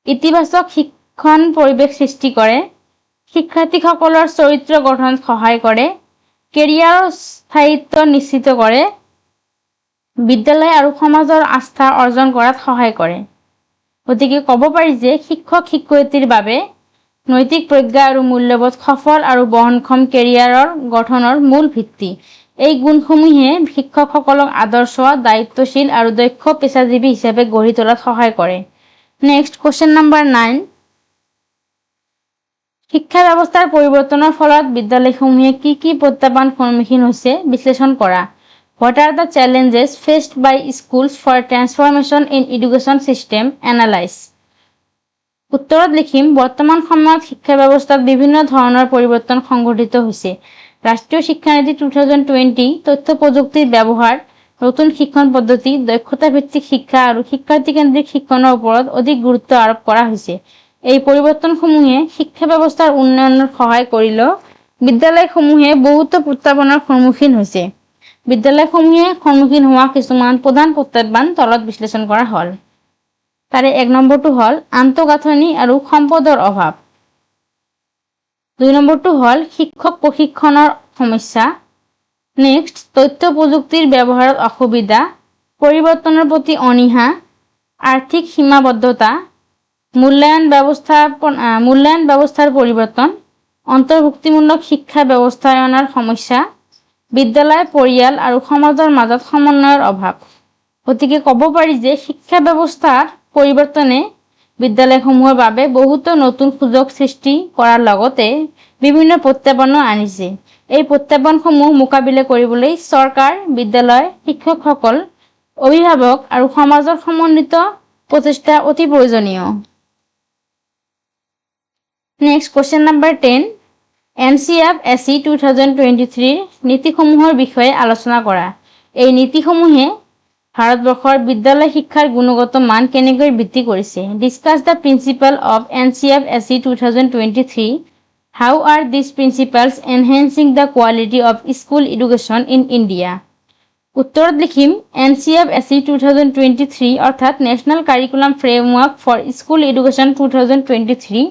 ইতিবাচক শিক্ষণ পৰিৱেশ সৃষ্টি কৰে, শিক্ষাৰ্থীসকলৰ চৰিত্ৰ গঠনত সহায় কৰে, কেৰিয়াৰৰ স্থায়িত্ব নিশ্চিত কৰে, বিদ্যালয় আৰু সমাজৰ আস্থা অৰ্জন কৰাত সহায় কৰে। গতিকে ক'ব পাৰি যে শিক্ষক শিক্ষয়িত্ৰীৰ বাবে নৈতিক প্ৰজ্ঞা আৰু মূল্যবোধ সফল আৰু বহনক্ষম কেৰিয়াৰৰ গঠনৰ মূল ভিত্তি। এই গুণসমূহে শিক্ষকসকলক আদৰ্শ, দায়িত্বশীল আৰু দক্ষ পেছাজীৱী হিচাপে গঢ়ি তোলাত সহায় কৰে। নেক্সট কুৱেশ্যন নম্বৰ 9, শিক্ষা ব্যৱস্থাৰ পৰিৱৰ্তনৰ ফলত বিদ্যালয়সমূহে কি প্ৰত্যাহ্বান সন্মুখীন হৈছে বিশ্লেষণ কৰা। What are the challenges faced by schools for transformation in education system? Analyze. উত্তৰত লিখিম বৰ্তমান সময়ত শিক্ষা ব্যৱস্থাত বিভিন্ন ধৰণৰ পৰিৱৰ্তন সংঘটিত হৈছে। ৰাষ্ট্ৰীয় শিক্ষানীতি 2020 তথ্য প্ৰযুক্তিৰ ব্যৱহাৰ, নতুন শিক্ষণ পদ্ধতি, দক্ষতা ভিত্তিক শিক্ষা আৰু শিক্ষাৰ্থী কেন্দ্ৰিক শিক্ষণৰ ওপৰত অধিক গুৰুত্ব আৰোপ কৰা হৈছে। এই পৰিৱৰ্তনসমূহে শিক্ষা ব্যৱস্থাৰ উন্নয়নত সহায় কৰিলেও বিদ্যালয়সমূহে বহুতো প্ৰত্যাহ্বানৰ সন্মুখীন হৈছে। বিদ্যালয়সমূহে সন্মুখীন হোৱা কিছুমান প্ৰধান প্ৰত্যাহ্বান তলত বিশ্লেষণ কৰা হ'ল। তাৰে 1 নম্বৰটো হ'ল আন্তঃগাঁথনি আৰু সম্পদৰ অভাৱ। 2 নম্বৰটো হ'ল শিক্ষক প্ৰশিক্ষণৰ সমস্যা। নেক্সট তথ্য প্ৰযুক্তিৰ ব্যৱহাৰত অসুবিধা, পৰিৱৰ্তনৰ প্ৰতি অনীহা, আৰ্থিক সীমাবদ্ধতা, মূল্যায়ন ব্যৱস্থাৰ পৰিৱৰ্তন, অন্তৰ্ভুক্তিমূলক শিক্ষা ব্যৱস্থাপনাৰ সমস্যা, বিদ্যালয়, পৰিয়াল আৰু সমাজৰ মাজত সমন্বয়ৰ অভাৱ। গতিকে ক'ব পাৰি যে শিক্ষা ব্যৱস্থাৰ পৰিৱৰ্তনে বিদ্যালয়সমূহৰ বাবে বহুতো নতুন সুযোগ সৃষ্টি কৰাৰ লগতে বিভিন্ন প্ৰত্যাহ্বানো আনিছে। এই প্ৰত্যাহ্বানসমূহ মোকাবিলা কৰিবলৈ চৰকাৰ, বিদ্যালয়, শিক্ষকসকল, অভিভাৱক আৰু সমাজৰ সমন্বিত প্ৰচেষ্টা অতি প্ৰয়োজনীয়। নেক্সট কোৱেশ্চন নম্বৰ 10, NCF-SE 2023 নীতিসমূহৰ বিষয়ে আলোচনা কৰা। এই নীতিসমূহে ভাৰতবৰ্ষৰ বিদ্যালয় শিক্ষাৰ গুণগত মান কেনেকৈ বৃদ্ধি কৰিছে। Discuss the principal of NCF-SE 2023. How are these principles enhancing the quality of school education in India? উত্তৰত লিখিম NCF-SE 2023 অৰ্থাৎ national curriculum framework for school education 2023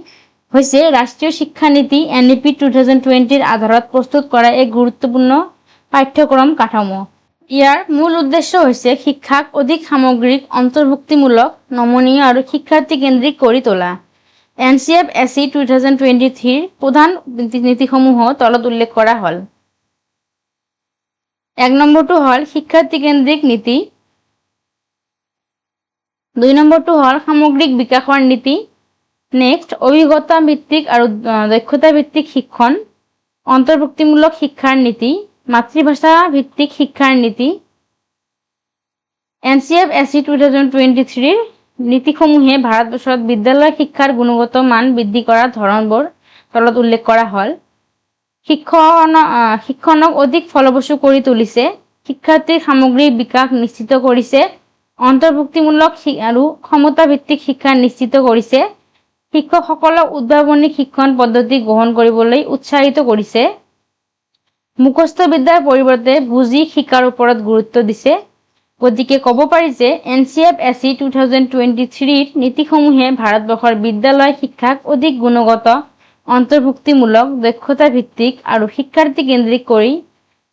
হৈছে ৰাষ্ট্ৰীয় শিক্ষানীতি NEP 2020ৰ আধাৰত প্ৰস্তুত কৰা এক গুৰুত্বপূৰ্ণ পাঠ্যক্ৰম কাঠামো। ইয়াৰ মূল উদ্দেশ্য হৈছে শিক্ষাক অধিক সামগ্ৰিক, অন্তৰ্ভুক্তিমূলক, নমনীয় আৰু শিক্ষাৰ্থী কেন্দ্ৰিক কৰি তোলা। NCF-SE 2023ৰ প্ৰধান নীতিসমূহ তলত উল্লেখ কৰা হ'ল। 1 নম্বৰটো হ'ল শিক্ষাৰ্থী কেন্দ্ৰিক নীতি। 2 নম্বৰটো হ'ল সামগ্ৰিক বিকাশৰ নীতি। নেক্সট অভিজ্ঞতা ভিত্তিক আৰু দক্ষতা ভিত্তিক শিক্ষণ, অন্তৰ্ভুক্তিমূলক শিক্ষাৰ নীতি, মাতৃভাষা ভিত্তিক শিক্ষাৰ নীতি। NCF-SE 2023ৰ নীতিসমূহে ভাৰতবৰ্ষত বিদ্যালয় শিক্ষাৰ গুণগত মান বৃদ্ধি কৰাৰ ধৰণবোৰ তলত উল্লেখ কৰা হ'ল। শিক্ষণক অধিক ফলপ্ৰসূ কৰি তুলিছে, শিক্ষাৰ্থীৰ সামগ্ৰিক বিকাশ নিশ্চিত কৰিছে, অন্তৰ্ভুক্তিমূলক আৰু ক্ষমতা ভিত্তিক শিক্ষা নিশ্চিত কৰিছে, শিক্ষকসকলক উদ্ভাৱনী শিক্ষণ পদ্ধতি গ্ৰহণ কৰিবলৈ উৎসাহিত কৰিছে, মুখস্থ বিদ্যাৰ পৰিৱৰ্তে বুজি শিকাৰ ওপৰত গুৰুত্ব দিছে। গতিকে ক'ব পাৰি যে NCF-SE 2023ৰ নীতিসমূহে ভাৰতবৰ্ষৰ বিদ্যালয় শিক্ষাক অধিক গুণগত, অন্তৰ্ভুক্তিমূলক, দক্ষতা ভিত্তিক আৰু শিক্ষাৰ্থী কেন্দ্ৰিক কৰি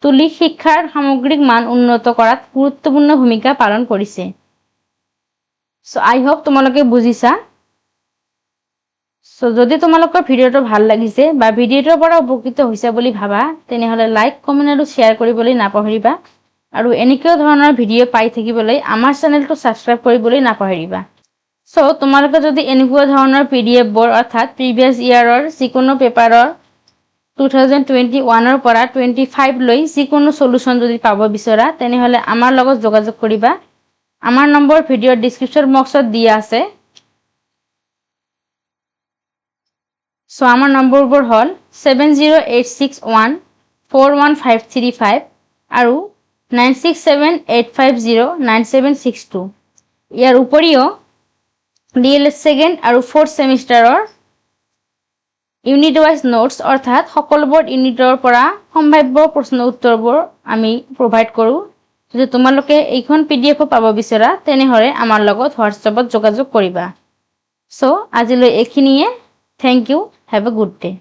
তুলি শিক্ষাৰ সামগ্ৰিক মান উন্নত কৰাত গুৰুত্বপূৰ্ণ ভূমিকা পালন কৰিছে। আই হোপ তোমালোকে বুজিছা। যদি তোমালোকৰ ভিডিঅ'টো ভাল লাগিছে বা ভিডিঅ'টোৰ পৰা উপকৃত হৈছে বুলি ভাবা তেনেহ'লে লাইক, কমেণ্ট আৰু শ্বেয়াৰ কৰিবলৈ নাপাহৰিবা আৰু এনেকুৱা ধৰণৰ ভিডিঅ' পাই থাকিবলৈ আমাৰ চেনেলটো ছাবস্ক্ৰাইব কৰিবলৈ নাপাহৰিবা। তোমালোকে যদি এনেকুৱা ধৰণৰ PDF-বোৰ অৰ্থাৎ প্ৰিভিয়াছ ইয়াৰৰ যিকোনো পেপাৰৰ 2021ৰ পৰা 25 লৈ যিকোনো সলিউশন যদি পাব বিচৰা তেনেহ'লে আমাৰ লগত যোগাযোগ কৰিবা। আমাৰ নম্বৰ ভিডিঅ'ৰ ডিসক্ৰিপচন বক্সত দিয়া আছে। আমাৰ নম্বৰবোৰ হ'ল 7086141535 আৰু 9678509762। ইয়াৰ উপৰিও DLS 2nd আৰু 4th সেমিষ্টাৰৰ ইউনিট ৱাইজ নোটছ অৰ্থাৎ সকলোবোৰ ইউনিটৰ পৰা সম্ভাৱ্য প্ৰশ্ন উত্তৰবোৰ আমি প্ৰভাইড কৰোঁ। যদি তোমালোকে এইখন PDF পাব বিচৰা তেনেহ'লে আমাৰ লগত হোৱাটছএপত যোগাযোগ কৰিবা। আজিলৈ এইখিনিয়ে। Thank you. Have a good day.